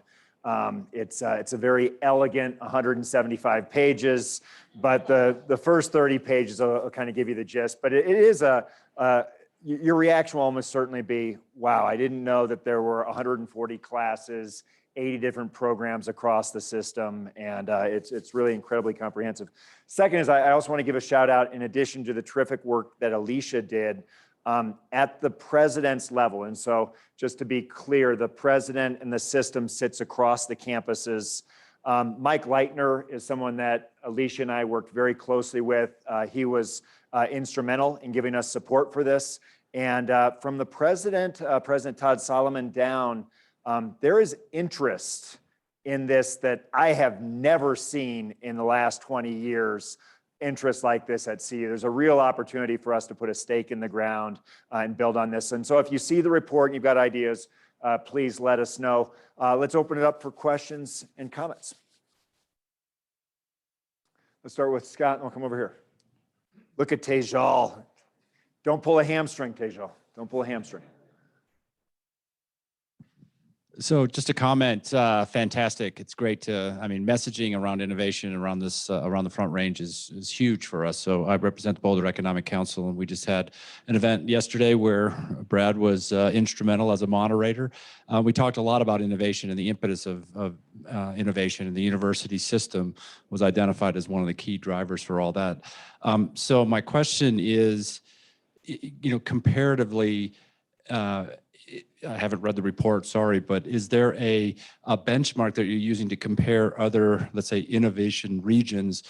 It's a very elegant 175 pages, but the first 30 pages will kind of give you the gist. But it is your reaction will almost certainly be, wow, I didn't know that there were 140 classes, 80 different programs across the system, and it's really incredibly comprehensive. Second is I also want to give a shout out, in addition to the terrific work that Alicia did at the president's level. And so just to be clear, the president and the system sits across the campuses. Mike Leitner is someone that Alicia and I worked very closely with. He was instrumental in giving us support for this. And from the president, President Todd Solomon down, there is interest in this that I have never seen in the last 20 years, interest like this at CU. There's a real opportunity for us to put a stake in the ground and build on this. And so if you see the report and you've got ideas, please let us know. Let's open it up for questions and comments. Let's start with Scott, and we'll come over here. Look at Tejal. Don't pull a hamstring, Tejal. Don't pull a hamstring. So just a comment, fantastic. It's great to, messaging around innovation around this, around the Front Range is huge for us. So I represent the Boulder Economic Council, and we just had an event yesterday where Brad was instrumental as a moderator. We talked a lot about innovation, and the impetus of innovation, and the university system was identified as one of the key drivers for all that. So my question is, comparatively, I haven't read the report, sorry, but is there a benchmark that you're using to compare other, let's say, innovation regions?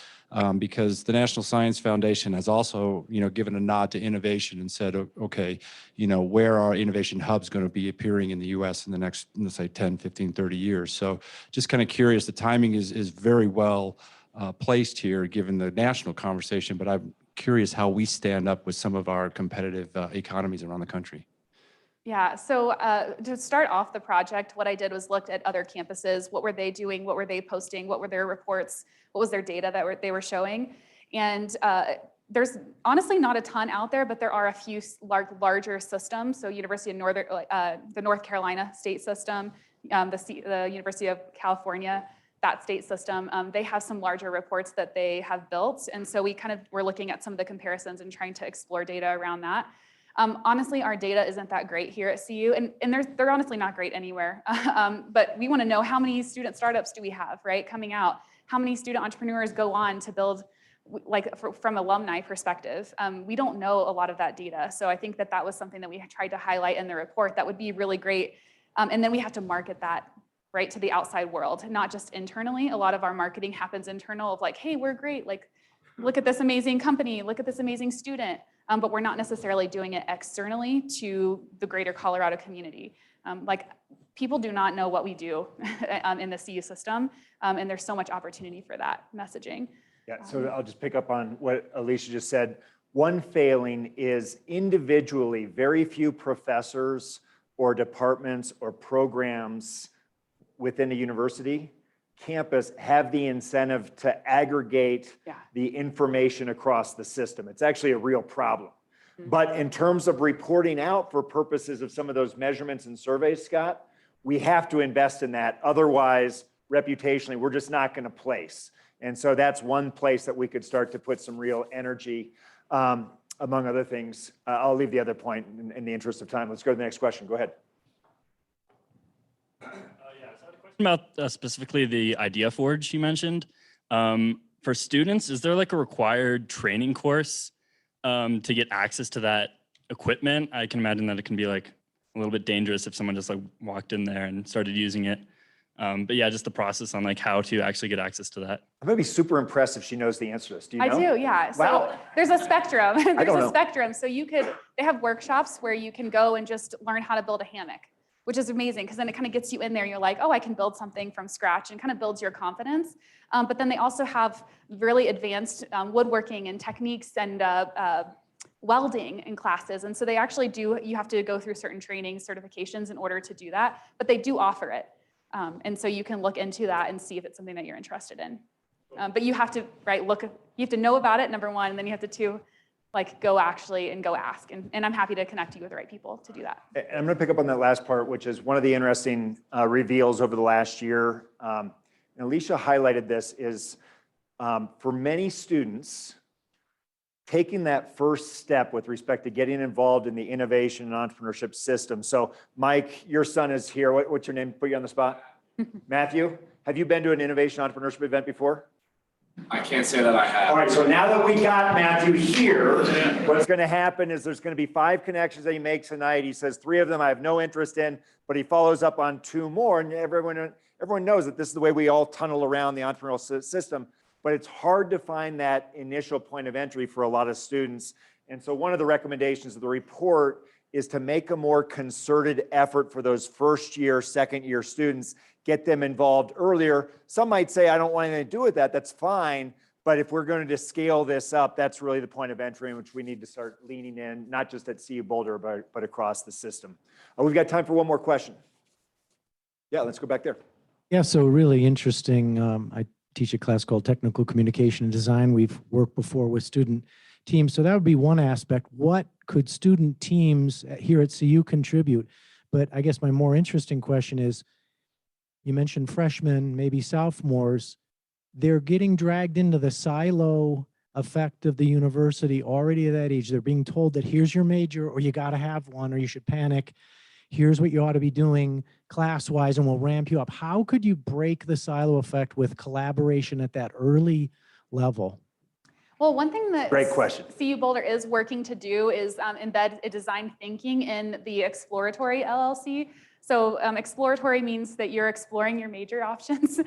Because the National Science Foundation has also, given a nod to innovation and said, okay, where are innovation hubs going to be appearing in the US in the next, let's say, 10, 15, 30 years? So just kind of curious, the timing is very well placed here, given the national conversation, but I'm curious how we stand up with some of our competitive economies around the country. Yeah, so to start off the project, what I did was looked at other campuses. What were they doing? What were they posting? What were their reports? What was their data that they were showing? And there's honestly not a ton out there, but there are a few larger systems. So University of the North Carolina State System, the University of California, that state system, they have some larger reports that they have built. And so we're looking at some of the comparisons and trying to explore data around that. Honestly, our data isn't that great here at CU, and they're honestly not great anywhere. But we want to know, how many student startups do we have, right, coming out? How many student entrepreneurs go on to build, like from alumni perspective? We don't know a lot of that data. So I think that was something that we tried to highlight in the report. That would be really great. And then we have to market that, right, to the outside world, not just internally. A lot of our marketing happens internal of like, hey, we're great. Like, look at this amazing company, look at this amazing student. But we're not necessarily doing it externally to the greater Colorado community. Like, people do not know what we do in the CU system, and there's so much opportunity for that messaging. Yeah, so I'll just pick up on what Alicia just said. One failing is individually, very few professors or departments or programs within a university campus have the incentive to aggregate the information across the system. It's actually a real problem. But in terms of reporting out for purposes of some of those measurements and surveys, Scott, we have to invest in that. Otherwise, reputationally, we're just not going to place. And so that's one place that we could start to put some real energy, among other things. I'll leave the other point in the interest of time. Let's go to the next question. Go ahead. About specifically the Idea Forge you mentioned. For students, is there like a required training course to get access to that equipment? I can imagine that it can be like a little bit dangerous if someone just like walked in there and started using it. But yeah, just the process on like how to actually get access to that. I'm gonna be super impressed if she knows the answer to this. Do you know? I do, yeah. So Wow. there's a spectrum. I don't know. Spectrum. So they have workshops where you can go and just learn how to build a hammock, which is amazing because then it kind of gets you in there. You're like, oh, I can build something from scratch, and kind of builds your confidence. But then they also have really advanced woodworking and techniques and welding in classes. And so they actually you have to go through certain training certifications in order to do that, but they do offer it. And so you can look into that and see if it's something that you're interested in. But you have to, you have to know about it, number one, and then you have to go ask. And I'm happy to connect you with the right people to do that. And I'm going to pick up on that last part, which is one of the interesting reveals over the last year. And Alicia highlighted this is for many students, taking that first step with respect to getting involved in the innovation and entrepreneurship system. So Mike, your son is here. What's your name? Put you on the spot. Matthew, have you been to an innovation entrepreneurship event before? I can't say that I have. All right, so now that we got Matthew here, what's going to happen is there's going to be 5 connections that he makes tonight. He says 3 of them I have no interest in, but he follows up on 2 more. And everyone knows that this is the way we all tunnel around the entrepreneurial system, but it's hard to find that initial point of entry for a lot of students. And so one of the recommendations of the report is to make a more concerted effort for those first-year, second-year students, get them involved earlier. Some might say, I don't want anything to do with that. That's fine. But if we're going to scale this up, that's really the point of entry in which we need to start leaning in, not just at CU Boulder, but across the system. We've got time for one more question. Yeah, let's go back there. Yeah, so really interesting. I teach a class called Technical Communication and Design. We've worked before with student teams. So that would be one aspect. What could student teams here at CU contribute? But I guess my more interesting question is, you mentioned freshmen, maybe sophomores. They're getting dragged into the silo effect of the university already at that age. They're being told that here's your major, or you got to have one, or you should panic. Here's what you ought to be doing class-wise, and we'll ramp you up. How could you break the silo effect with collaboration at that early level? Well, one thing that Great question. CU Boulder is working to do is embed a design thinking in the exploratory LLC. So exploratory means that you're exploring your major options,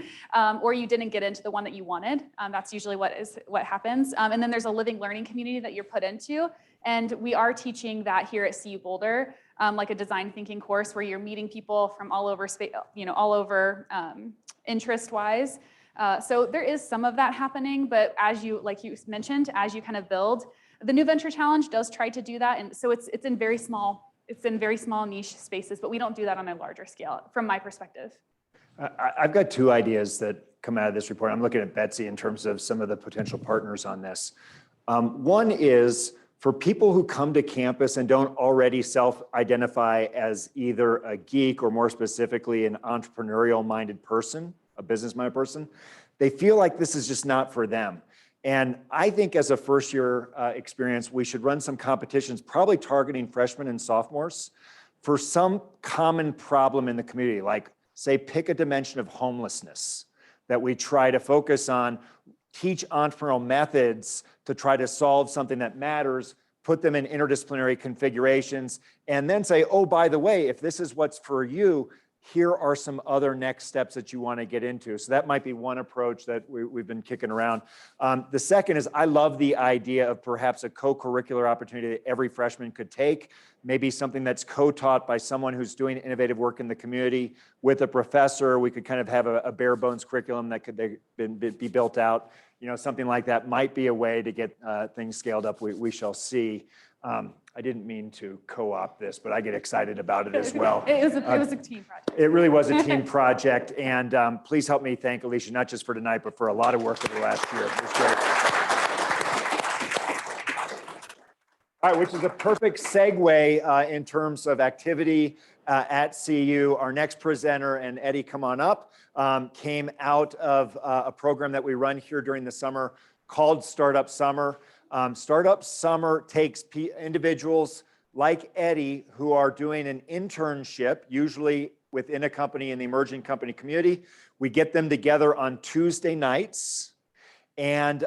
or you didn't get into the one that you wanted. That's usually what happens. And then there's a living learning community that you're put into. And we are teaching that here at CU Boulder, like a design thinking course where you're meeting people from all over space, all over interest-wise. So there is some of that happening, but like you mentioned, as you kind of build, the New Venture Challenge does try to do that. And so it's in very small niche spaces, but we don't do that on a larger scale from my perspective. I've got 2 ideas that come out of this report. I'm looking at Betsy in terms of some of the potential partners on this. One is for people who come to campus and don't already self-identify as either a geek or more specifically an entrepreneurial-minded person, a business-minded person, they feel like this is just not for them. And I think as a first-year experience, we should run some competitions, probably targeting freshmen and sophomores, for some common problem in the community, like say pick a dimension of homelessness that we try to focus on, teach entrepreneurial methods to try to solve something that matters, put them in interdisciplinary configurations, and then say, oh, by the way, if this is what's for you, here are some other next steps that you want to get into. So that might be one approach that we've been kicking around. The second is I love the idea of perhaps a co-curricular opportunity that every freshman could take, maybe something that's co-taught by someone who's doing innovative work in the community with a professor. We could kind of have a bare bones curriculum that could be built out. You know, something like that might be a way to get things scaled up. We shall see. I didn't mean to co-opt this, but I get excited about it as well. It was a team project. It really was a team project. And please help me thank Alicia, not just for tonight, but for a lot of work over the last year. It was great. All right, which is a perfect segue in terms of activity at CU. Our next presenter, and Eddy, come on up, came out of a program that we run here during the summer called Startup Summer. Startup Summer takes individuals like Eddy who are doing an internship, usually within a company in the emerging company community. We get them together on Tuesday nights, and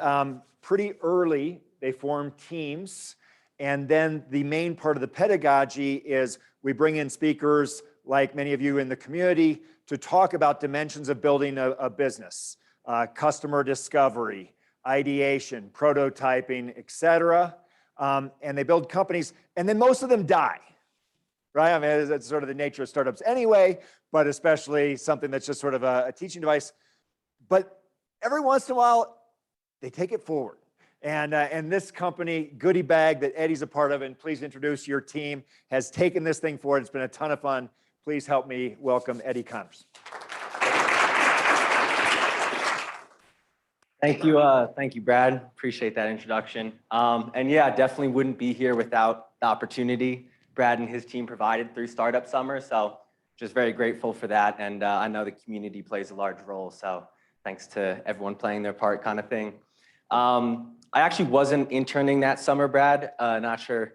pretty early they form teams. And then the main part of the pedagogy is we bring in speakers like many of you in the community to talk about dimensions of building a business, customer discovery, ideation, prototyping, et cetera. And they build companies, and then most of them die, right? I mean, that's sort of the nature of startups anyway, but especially something that's just sort of a teaching device. But every once in a while, they take it forward. And this company, Goodie Bag, that Eddy's a part of, and please introduce your team, has taken this thing forward. It's been a ton of fun. Please help me welcome Eddy Connors. Thank you, Brad. Appreciate that introduction. And yeah, definitely wouldn't be here without the opportunity Brad and his team provided through Startup Summer. So just very grateful for that. And I know the community plays a large role. So thanks to everyone playing their part, kind of thing. I actually wasn't interning that summer, Brad. Not sure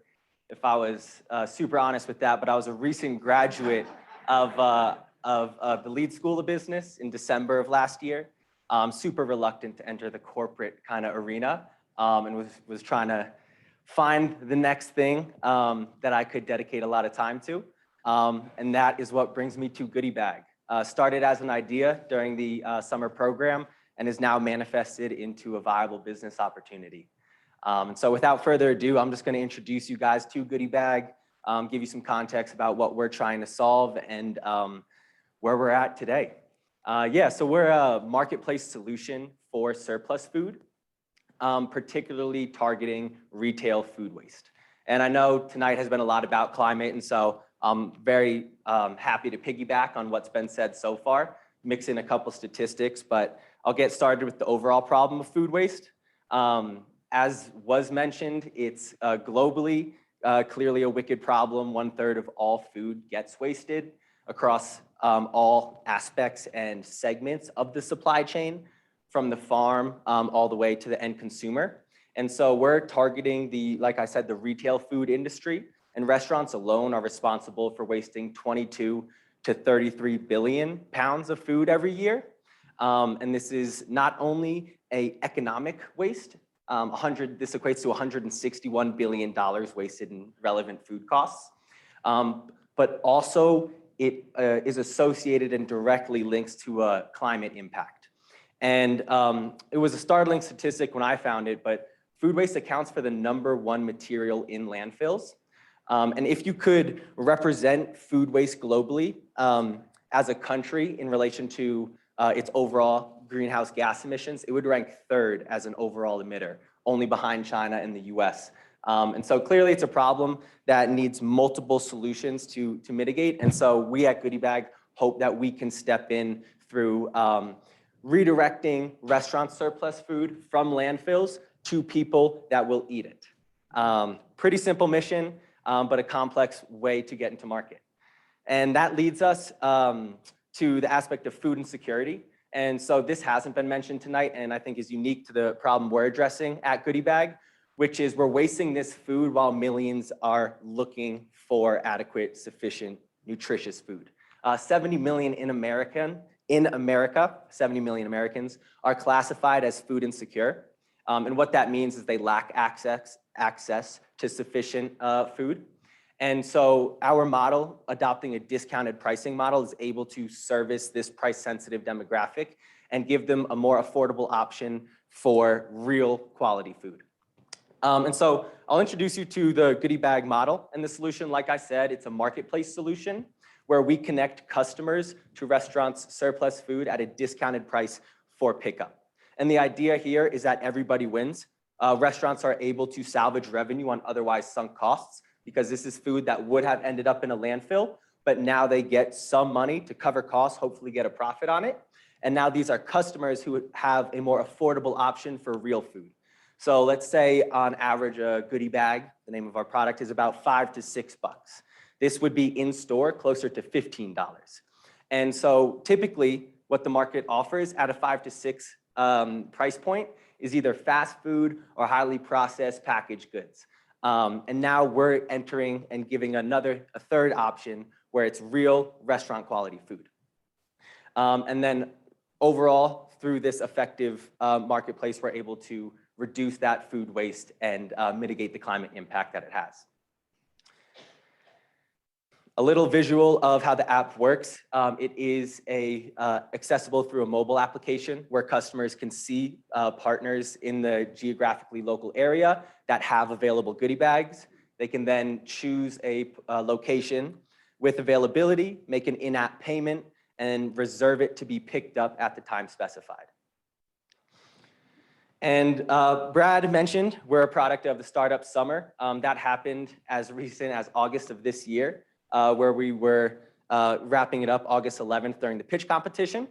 if I was super honest with that, but I was a recent graduate of the Leeds School of Business in December of last year. Super reluctant to enter the corporate kind of arena, and was trying to find the next thing that I could dedicate a lot of time to. And that is what brings me to Goodie Bag. Started as an idea during the summer program and is now manifested into a viable business opportunity. And so without further ado, I'm just going to introduce you guys to Goodie Bag, give you some context about what we're trying to solve and where we're at today. Yeah, so we're a marketplace solution for surplus food, particularly targeting retail food waste. And I know tonight has been a lot about climate, and so I'm very happy to piggyback on what's been said so far, mix in a couple statistics, but I'll get started with the overall problem of food waste. As was mentioned, it's globally clearly a wicked problem. 1/3 of all food gets wasted across all aspects and segments of the supply chain, from the farm all the way to the end consumer. And so we're targeting like I said, the retail food industry, and restaurants alone are responsible for wasting 22 to 33 billion pounds of food every year. And this is not only an economic waste, this equates to $161 billion wasted in relevant food costs, but also it is associated and directly links to a climate impact. And it was a startling statistic when I found it, but food waste accounts for the #1 material in landfills. And if you could represent food waste globally as a country in relation to its overall greenhouse gas emissions, it would rank 3rd as an overall emitter, only behind China and the US. And so clearly it's a problem that needs multiple solutions to mitigate. And so we at Goodie Bag hope that we can step in through redirecting restaurant surplus food from landfills to people that will eat it. Pretty simple mission, but a complex way to get into market. And that leads us to the aspect of food insecurity. And so this hasn't been mentioned tonight, and I think is unique to the problem we're addressing at Goodie Bag, which is we're wasting this food while millions are looking for adequate, sufficient, nutritious food. 70 million in America, 70 million Americans are classified as food insecure. And what that means is they lack access to sufficient food. And so our model, adopting a discounted pricing model, is able to service this price-sensitive demographic and give them a more affordable option for real quality food. And so I'll introduce you to the Goodie Bag model. And the solution, like I said, it's a marketplace solution where we connect customers to restaurants' surplus food at a discounted price for pickup. And the idea here is that everybody wins. Restaurants are able to salvage revenue on otherwise sunk costs, because this is food that would have ended up in a landfill, but now they get some money to cover costs, hopefully get a profit on it. And now these are customers who have a more affordable option for real food. So let's say on average, a Goodie Bag, the name of our product, is about $5 to $6. This would be in store closer to $15. And so typically what the market offers at a 5 to 6 price point is either fast food or highly processed packaged goods. And now we're entering and giving a third option where it's real restaurant quality food. And then overall, through this effective marketplace, we're able to reduce that food waste and mitigate the climate impact that it has. A little visual of how the app works. It is accessible through a mobile application where customers can see partners in the geographically local area that have available Goodie Bags. They can then choose a location with availability, make an in-app payment, and reserve it to be picked up at the time specified. And Brad mentioned we're a product of the startup summer. That happened as recent as August of this year, where we were wrapping it up August 11th during the pitch competition.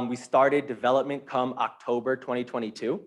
We started development come October 2022.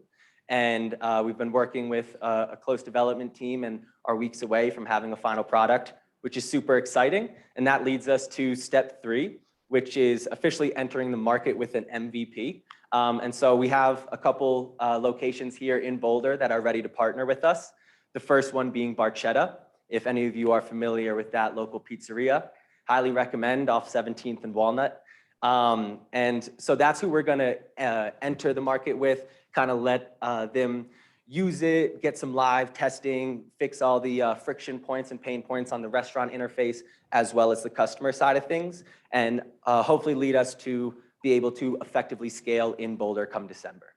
And we've been working with a close development team and are weeks away from having a final product, which is super exciting. And that leads us to step 3, which is officially entering the market with an MVP. And so we have a couple locations here in Boulder that are ready to partner with us. The first one being Barchetta. If any of you are familiar with that local pizzeria, highly recommend, off 17th and Walnut. And so that's who we're gonna enter the market with, kind of let them use it, get some live testing, fix all the friction points and pain points on the restaurant interface, as well as the customer side of things, and hopefully lead us to be able to effectively scale in Boulder come December.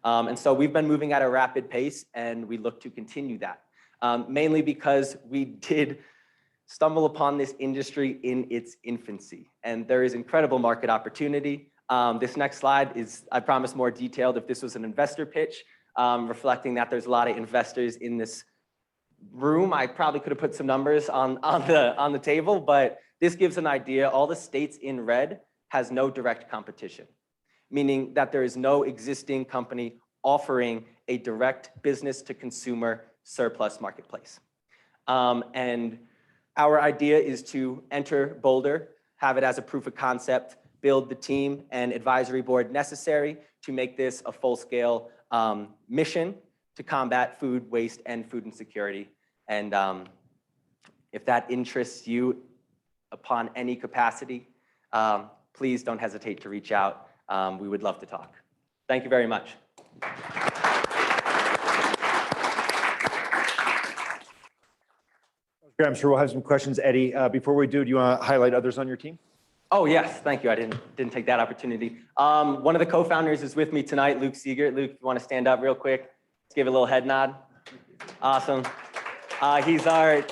And so we've been moving at a rapid pace, and we look to continue that. Mainly because we did stumble upon this industry in its infancy, and there is incredible market opportunity. This next slide is, I promise, more detailed. If this was an investor pitch, reflecting that there's a lot of investors in this room, I probably could have put some numbers on the table, but this gives an idea. All the states in red has no direct competition, meaning that there is no existing company offering a direct business to consumer surplus marketplace. And our idea is to enter Boulder, have it as a proof of concept, build the team and advisory board necessary to make this a full-scale mission to combat food waste and food insecurity. And if that interests you upon any capacity, please don't hesitate to reach out. We would love to talk. Thank you very much. Okay, I'm sure we'll have some questions, Eddie. Before we do you want to highlight others on your team? Oh, yes, thank you. I didn't take that opportunity. One of the co-founders is with me tonight, Luke Siegert. Luke, if you want to stand up real quick, let's give a little head nod. Awesome. He's our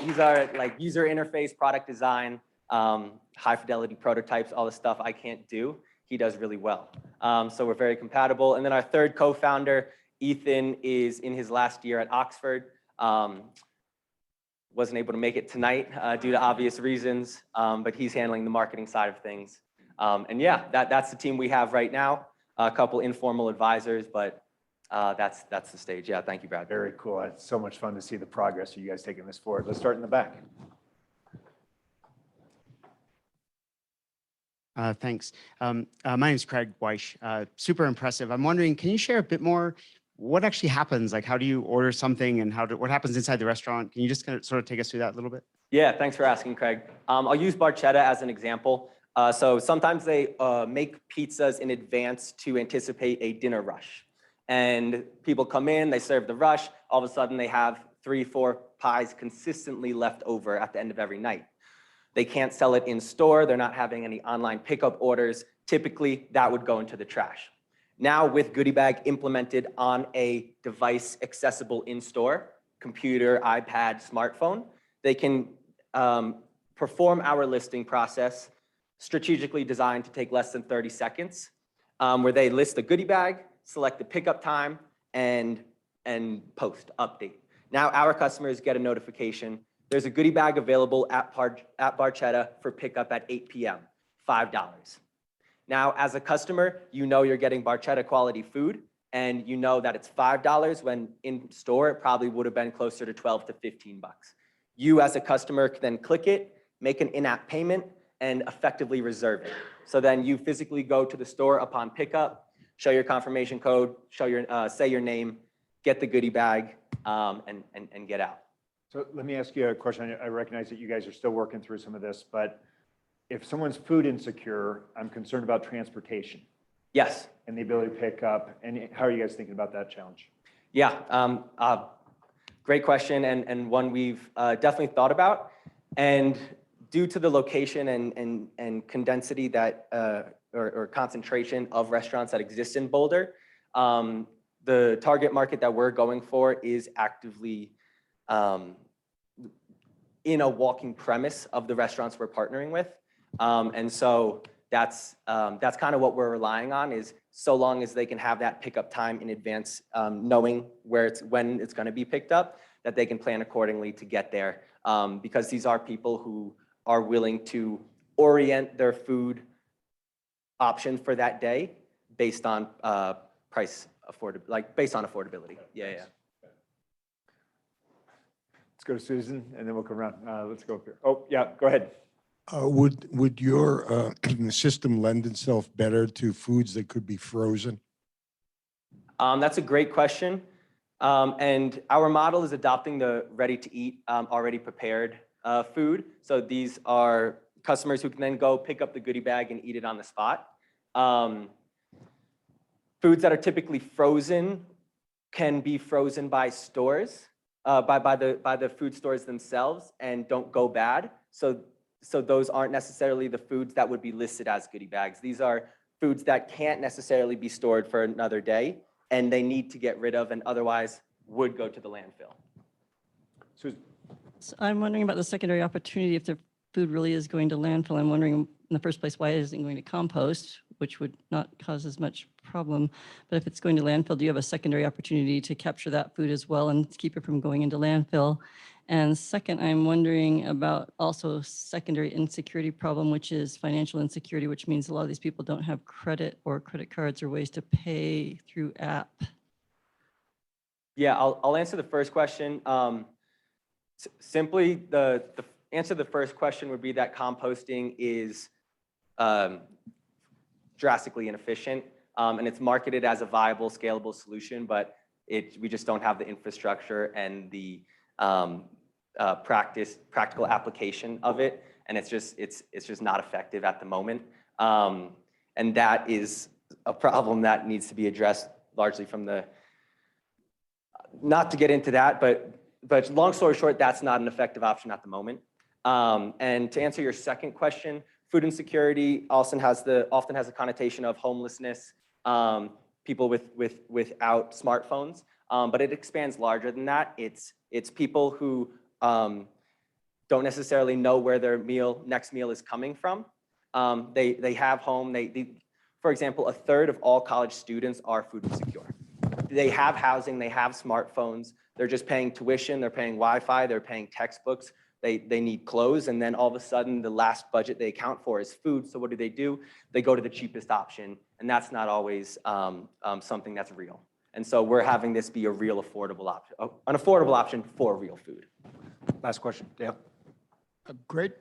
like user interface, product design, high fidelity prototypes, all the stuff I can't do. He does really well. So we're very compatible. And then our third co-founder, Ethan, is in his last year at Oxford. Wasn't able to make it tonight due to obvious reasons, but he's handling the marketing side of things. And yeah, that's the team we have right now. A couple informal advisors, but that's the stage. Yeah, thank you, Brad. Very cool. It's so much fun to see the progress of you guys taking this forward. Let's start in the back. Thanks. My name is Craig Weish. Super impressive. I'm wondering, can you share a bit more? What actually happens? Like, how do you order something, and what happens inside the restaurant? Can you just kind of sort of take us through that a little bit? Yeah, thanks for asking, Craig. I'll use Barchetta as an example. So sometimes they make pizzas in advance to anticipate a dinner rush. And people come in, they serve the rush, all of a sudden they have 3, 4 pies consistently left over at the end of every night. They can't sell it in store, they're not having any online pickup orders. Typically, that would go into the trash. Now with Goodie Bag implemented on a device accessible in store, computer, iPad, smartphone, they can perform our listing process, strategically designed to take less than 30 seconds, where they list the Goodie Bag, select the pickup time, and post, update. Now our customers get a notification. There's a Goodie Bag available at Barchetta for pickup at 8 p.m., $5. Now, as a customer, you know you're getting Barchetta quality food, and you know that it's $5 when in store it probably would have been closer to 12 to 15 bucks. You as a customer can then click it, make an in-app payment, and effectively reserve it. So then you physically go to the store upon pickup, show your confirmation code, show your say your name, get the Goodie Bag, and get out. So let me ask you a question. I recognize that you guys are still working through some of this, but if someone's food insecure, I'm concerned about transportation. Yes. And the ability to pick up. And how are you guys thinking about that challenge? Yeah, great question, and one we've definitely thought about. And due to the location and condensity that, or concentration of restaurants that exist in Boulder, the target market that we're going for is actively in a walking premise of the restaurants we're partnering with. And so that's kind of what we're relying on, is so long as they can have that pickup time in advance, knowing when it's going to be picked up, that they can plan accordingly to get there. Because these are people who are willing to orient their food option for that day based on based on affordability. Yeah. Let's go to Susan, and then we'll come around. Let's go up here. Oh, yeah, go ahead. Would your system lend itself better to foods that could be frozen? That's a great question. And our model is adopting the ready-to-eat, already prepared food. So these are customers who can then go pick up the Goodie Bag and eat it on the spot. Foods that are typically frozen can be frozen by stores, by the food stores themselves, and don't go bad. So those aren't necessarily the foods that would be listed as Goodie Bags. These are foods that can't necessarily be stored for another day, and they need to get rid of, and otherwise would go to the landfill. Susan. So I'm wondering about the secondary opportunity. If the food really is going to landfill, I'm wondering in the first place why it isn't going to compost, which would not cause as much problem. But if it's going to landfill, do you have a secondary opportunity to capture that food as well and keep it from going into landfill? And second, I'm wondering about also secondary insecurity problem, which is financial insecurity, which means a lot of these people don't have credit or credit cards or ways to pay through app. Yeah, I'll answer the first question. Simply, the answer to the first question would be that composting is drastically inefficient, and it's marketed as a viable, scalable solution, but we just don't have the infrastructure and the practical application of it, and it's just not effective at the moment. And that is a problem that needs to be addressed largely from the, not to get into that, but long story short, that's not an effective option at the moment. And to answer your second question, food insecurity often has a connotation of homelessness, people without smartphones, but it expands larger than that. It's people who don't necessarily know where their next meal is coming from. They have home. For example, a third of all college students are food insecure. They have housing, they have smartphones, they're just paying tuition, they're paying Wi-Fi, they're paying textbooks, they need clothes, and then all of a sudden the last budget they account for is food. So what do? They go to the cheapest option, and that's not always something that's real. And so we're having this be a real affordable option, an affordable option for real food. Last question, Dale. A great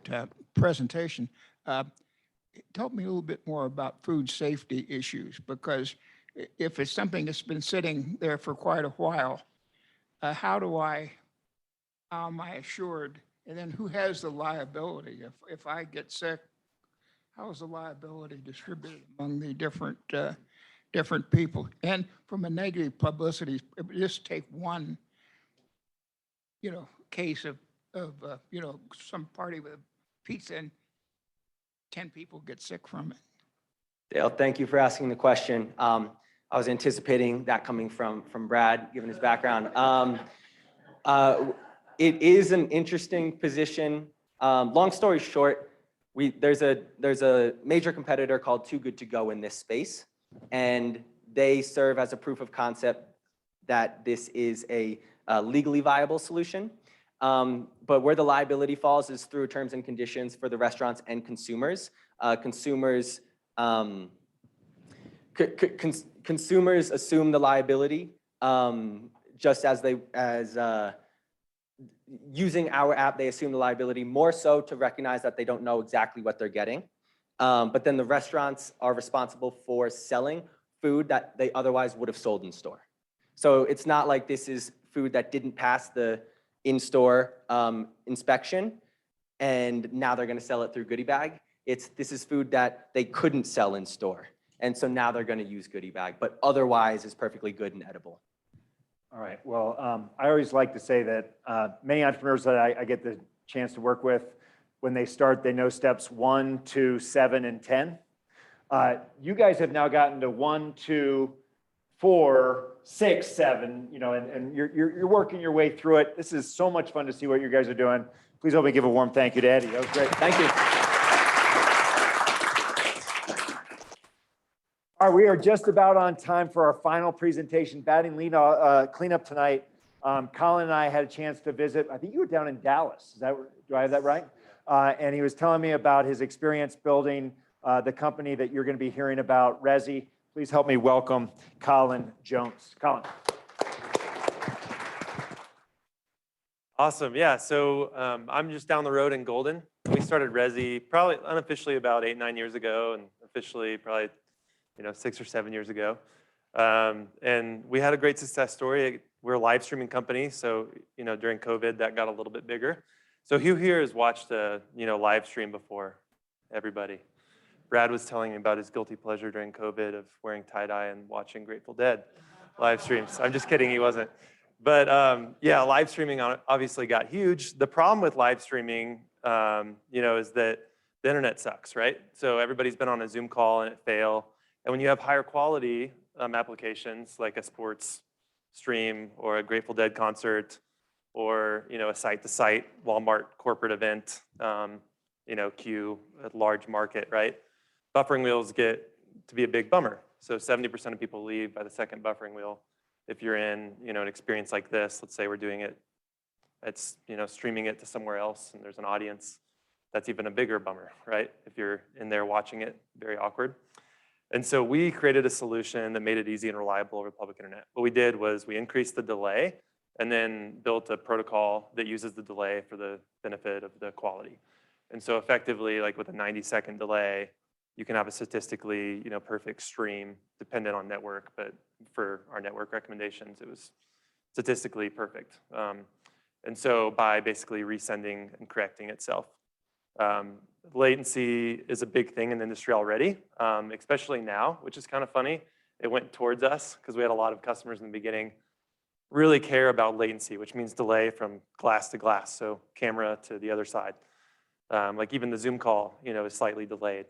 presentation. Tell me a little bit more about food safety issues, because if it's something that's been sitting there for quite a while, how am I assured? And then who has the liability? If I get sick, how is the liability distributed among the different people? And from a negative publicity, just take one, case of some party with pizza and 10 people get sick from it. Dale, thank you for asking the question. I was anticipating that coming from Brad, given his background. It is an interesting position. Long story short, there's a major competitor called Too Good To Go in this space, and they serve as a proof of concept that this is a legally viable solution. But where the liability falls is through terms and conditions for the restaurants and consumers. Consumers assume the liability just as using our app, they assume the liability more so to recognize that they don't know exactly what they're getting. But then the restaurants are responsible for selling food that they otherwise would have sold in store. So it's not like this is food that didn't pass the in-store inspection and now they're going to sell it through Goodie Bag. This is food that they couldn't sell in store. And so now they're going to use Goodie Bag, but otherwise is perfectly good and edible. All right. Well, I always like to say that many entrepreneurs that I get the chance to work with, when they start, they know steps 1, 2, 7, and 10. You guys have now gotten to 1, 2, 4, 6, 7, and you're working your way through it. This is so much fun to see what you guys are doing. Please help me give a warm thank you to Eddy. That was great. Thank you. All right, we are just about on time for our final presentation. Batting cleanup tonight. Collin and I had a chance to visit. I think you were down in Dallas. Do I have that right? And he was telling me about his experience building the company that you're going to be hearing about, Resi. Please help me welcome Collin Jones. Collin. Awesome. Yeah. So I'm just down the road in Golden. We started Resi probably unofficially about 8, 9 years ago, and officially probably 6 or 7 years ago. And we had a great success story. We're a live streaming company, so during COVID that got a little bit bigger. So who here has watched a live stream before? Everybody. Brad was telling me about his guilty pleasure during COVID of wearing tie-dye and watching Grateful Dead live streams. I'm just kidding, he wasn't. But yeah, live streaming obviously got huge. The problem with live streaming, is that the internet sucks, right? So everybody's been on a Zoom call and it fail. And when you have higher quality applications like a sports stream or a Grateful Dead concert or a site-to-site Walmart corporate event, queue at large market, right? Buffering wheels get to be a big bummer. So 70% of people leave by the second buffering wheel. If you're in an experience like this, let's say we're doing it, it's streaming it to somewhere else and there's an audience, that's even a bigger bummer, right? If you're in there watching it, very awkward. And so we created a solution that made it easy and reliable over public internet. What we did was we increased the delay and then built a protocol that uses the delay for the benefit of the quality. And so effectively, like with a 90-second delay, you can have a statistically perfect stream dependent on network, but for our network recommendations, it was statistically perfect. And so by basically resending and correcting itself. Latency is a big thing in the industry already, especially now, which is kind of funny. It went towards us because we had a lot of customers in the beginning really care about latency, which means delay from glass to glass, so camera to the other side. Like even the Zoom call, is slightly delayed.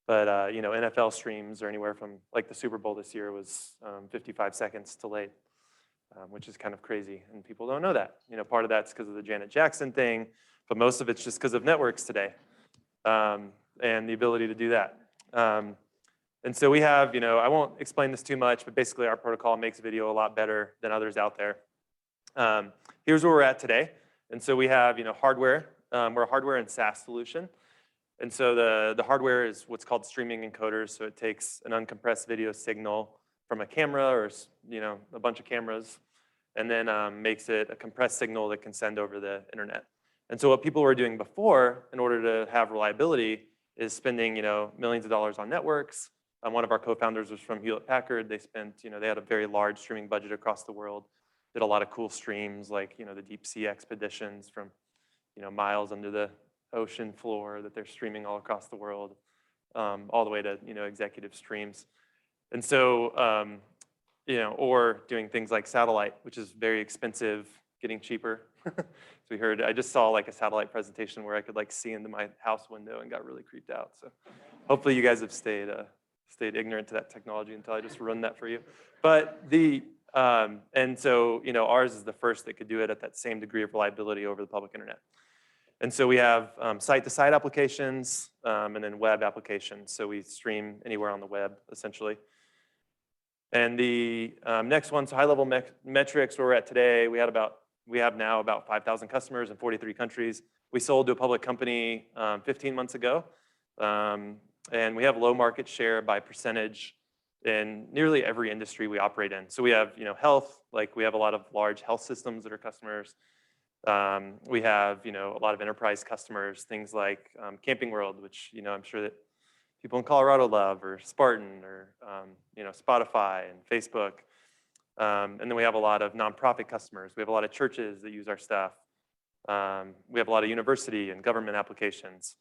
But NFL streams are anywhere from, like the Super Bowl this year was 55 seconds delayed, which is kind of crazy, and people don't know that. Part of that's because of the Janet Jackson thing, but most of it's just because of networks today and the ability to do that. And so we have, I won't explain this too much, but basically our protocol makes video a lot better than others out there. Here's where we're at today. And so we have, hardware. We're a hardware and SaaS solution. And so the hardware is what's called streaming encoders. So it takes an uncompressed video signal from a camera or a bunch of cameras, and then makes it a compressed signal that can send over the internet. And so what people were doing before, in order to have reliability, is spending millions of dollars on networks. One of our co-founders was from Hewlett-Packard. They spent, they had a very large streaming budget across the world. Did a lot of cool streams like the deep sea expeditions from miles under the ocean floor that they're streaming all across the world, all the way to executive streams. And so or doing things like satellite, which is very expensive, getting cheaper. So we heard, I just saw like a satellite presentation where I could like see into my house window and got really creeped out. So hopefully you guys have stayed ignorant to that technology until I just run that for you. But and so ours is the first that could do it at that same degree of reliability over the public internet. And so we have site-to-site applications and then web applications. So we stream anywhere on the web, essentially. And the next one, so high-level metrics where we're at today, we have now about 5,000 customers in 43 countries. We sold to a public company 15 months ago. And we have low market share by percentage in nearly every industry we operate in. So we have health, like we have a lot of large health systems that are customers. We have a lot of enterprise customers, things like Camping World, which I'm sure that people in Colorado love, or Spartan, or Spotify and Facebook. And then we have a lot of nonprofit customers. We have a lot of churches that use our stuff. We have a lot of university and government applications.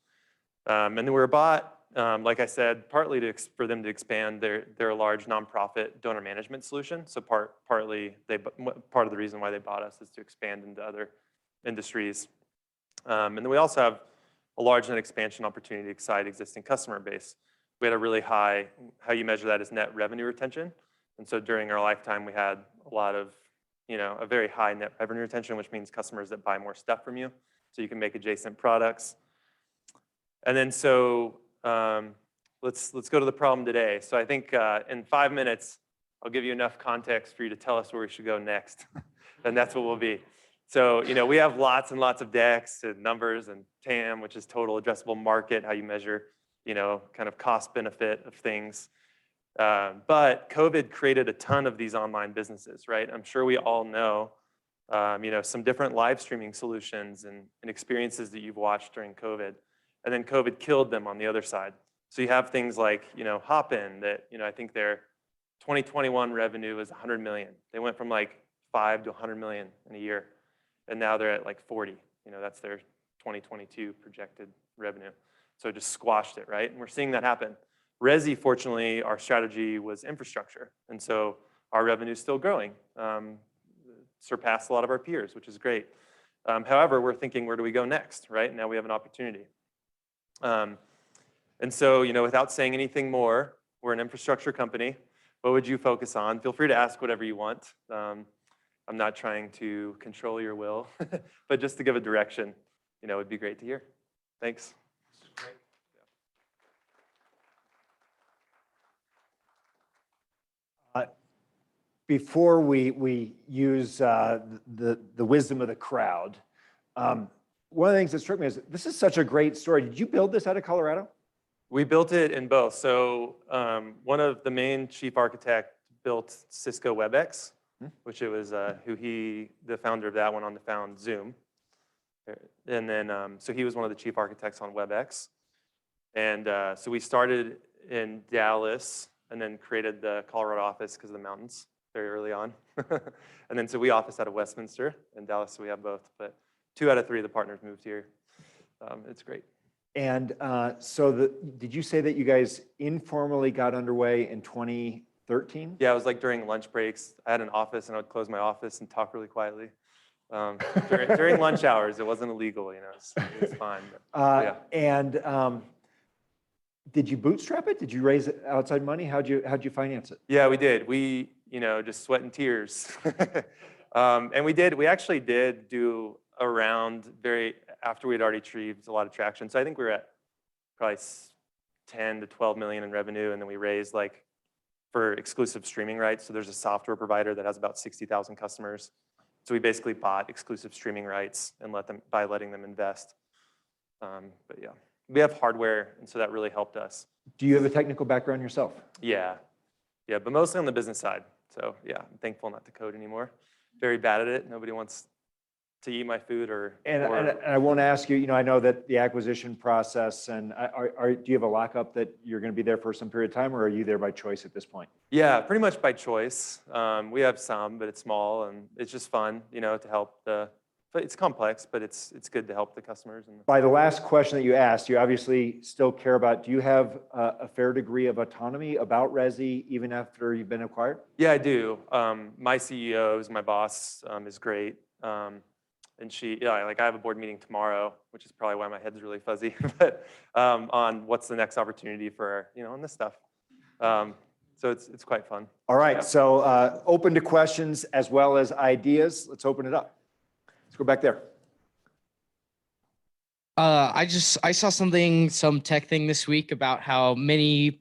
And then we were bought, like I said, partly for them to expand. They're a large nonprofit donor management solution. So part of the reason why they bought us is to expand into other industries. And then we also have a large net expansion opportunity to excite existing customer base. We had a really high, how you measure that is net revenue retention. And so during our lifetime, we had a lot of, a very high net revenue retention, which means customers that buy more stuff from you. So you can make adjacent products. And then so let's go to the problem today. So I think in 5 minutes, I'll give you enough context for you to tell us where we should go next. And that's what we'll be. So, we have lots and lots of decks and numbers and TAM, which is total addressable market, how you measure, kind of cost benefit of things. But COVID created a ton of these online businesses, right? I'm sure we all know, some different live streaming solutions and experiences that you've watched during COVID. And then COVID killed them on the other side. So you have things like, Hopin that, I think their 2021 revenue is 100 million. They went from like 5 to 100 million in a year. And now they're at like 40. That's their 2022 projected revenue. So it just squashed it, right? And we're seeing that happen. Resi, fortunately, our strategy was infrastructure. And so our revenue is still growing, surpassed a lot of our peers, which is great. However, we're thinking, where do we go next, right? Now we have an opportunity. And so, without saying anything more, we're an infrastructure company. What would you focus on? Feel free to ask whatever you want. I'm not trying to control your will, but just to give a direction, it'd be great to hear. Thanks. Before we use the wisdom of the crowd, one of the things that struck me is this is such a great story. Did you build this out of Colorado? We built it in both. So one of the main chief architect built Cisco WebEx, which it was the founder of that went on to found Zoom. And then, so he was one of the chief architects on WebEx. And so we started in Dallas and then created the Colorado office because of the mountains very early on. And then so we office out of Westminster in Dallas, so we have both. But 2 out of 3 of the partners moved here. It's great. And so did you say that you guys informally got underway in 2013? Yeah, it was like during lunch breaks. I had an office and I would close my office and talk really quietly. During lunch hours, it wasn't illegal, it was fine. But, yeah. And did you bootstrap it? Did you raise outside money? How'd you finance it? Yeah, we did. We, just sweat and tears. And we actually did do a round after we'd already achieved a lot of traction. So I think we were at probably 10 to 12 million in revenue, and then we raised for exclusive streaming rights. So there's a software provider that has about 60,000 customers. So we basically bought exclusive streaming rights and letting them invest. But yeah, we have hardware, and so that really helped us. Do you have a technical background yourself? Yeah. yeah, but mostly on the business side. So yeah, I'm thankful not to code anymore. Very bad at it. Nobody wants to eat my food And I won't ask you, I know that the acquisition process and do you have a lockup that you're going to be there for some period of time, or are you there by choice at this point? Yeah, pretty much by choice. We have some, but it's small and it's just fun, to help but it's complex, but it's good to help the customers. By the last question that you asked, you obviously still care about, do you have a fair degree of autonomy about Resi even after you've been acquired? Yeah, I do. My CEO is my boss, is great. And I have a board meeting tomorrow, which is probably why my head's really fuzzy, but on what's the next opportunity for, on this stuff. So it's quite fun. All right, so open to questions as well as ideas. Let's open it up. Let's go back there. I saw some tech thing this week about how many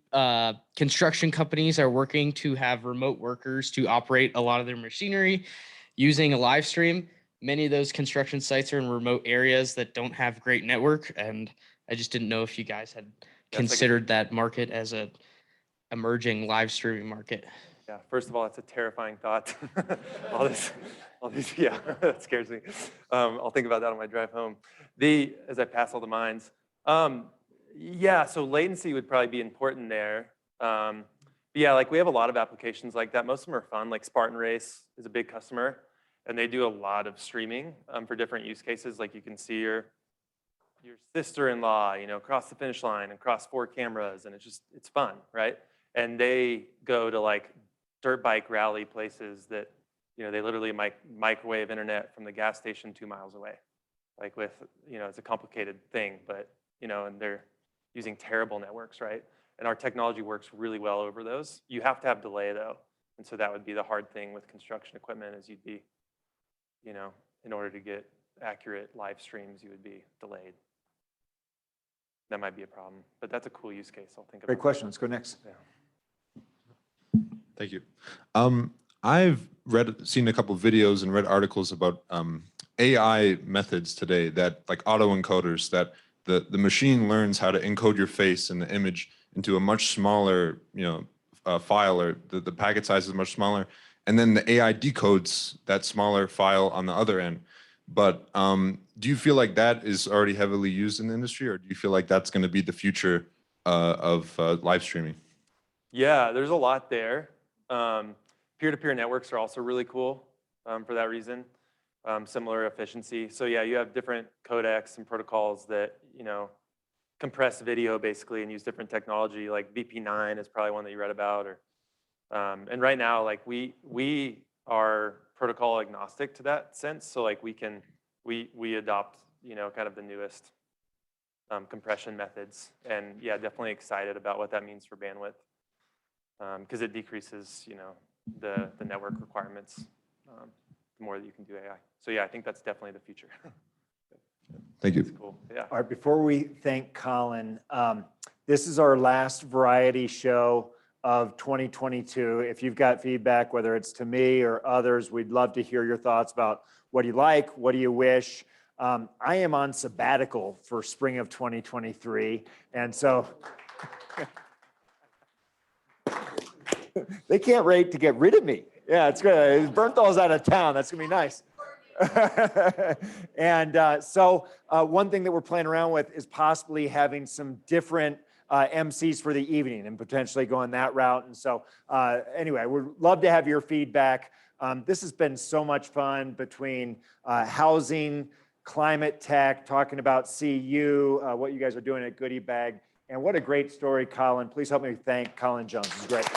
construction companies are working to have remote workers to operate a lot of their machinery using a live stream. Many of those construction sites are in remote areas that don't have great network, and I just didn't know if you guys had considered that market as a emerging live streaming market. Yeah, first of all, it's a terrifying thought. all this, yeah, that scares me. I'll think about that on my drive home. As I pass all the mines. Yeah, so latency would probably be important there. But yeah, like we have a lot of applications like that. Most of them are fun, like Spartan Race is a big customer, and they do a lot of streaming for different use cases. Like you can see your sister-in-law, cross the finish line and cross 4 cameras, and it's fun, right? And they go to like dirt bike rally places that, they literally microwave internet from the gas station 2 miles away. Like with, it's a complicated thing, but, and they're using terrible networks, right? And our technology works really well over those. You have to have delay though. And so that would be the hard thing with construction equipment is you'd be, in order to get accurate live streams, you would be delayed. That might be a problem, but that's a cool use case. I'll think about it. Great question. Let's go next. Yeah. Thank you. I've seen a couple of videos and read articles about AI methods today that like autoencoders that the machine learns how to encode your face and the image into a much smaller, file, or the packet size is much smaller. And then the AI decodes that smaller file on the other end. But do you feel like that is already heavily used in the industry, or do you feel like that's going to be the future of live streaming? Yeah, there's a lot there. Peer-to-peer networks are also really cool for that reason. Similar efficiency. So yeah, you have different codecs and protocols that, compress video basically and use different technology. Like VP9 is probably one that you read about, or and right now, like we are protocol agnostic to that sense. So like we adopt, kind of the newest compression methods. And yeah, definitely excited about what that means for bandwidth. Because it decreases, the network requirements the more that you can do AI. So yeah, I think that's definitely the future. Thank you. That's cool. Yeah. All right, before we thank Collin, this is our last variety show of 2022. If you've got feedback, whether it's to me or others, we'd love to hear your thoughts about what do you like, what do you wish. I am on sabbatical for spring of 2023, and so they can't wait to get rid of me. Yeah, it's good. Bernthal's out of town. That's gonna be nice. And so one thing that we're playing around with is possibly having some different MCs for the evening and potentially going that route. And so anyway, we'd love to have your feedback. This has been so much fun between housing, climate tech, talking about CU, what you guys are doing at Goodie Bag. And what a great story, Collin. Please help me thank Collin Jones. It's great.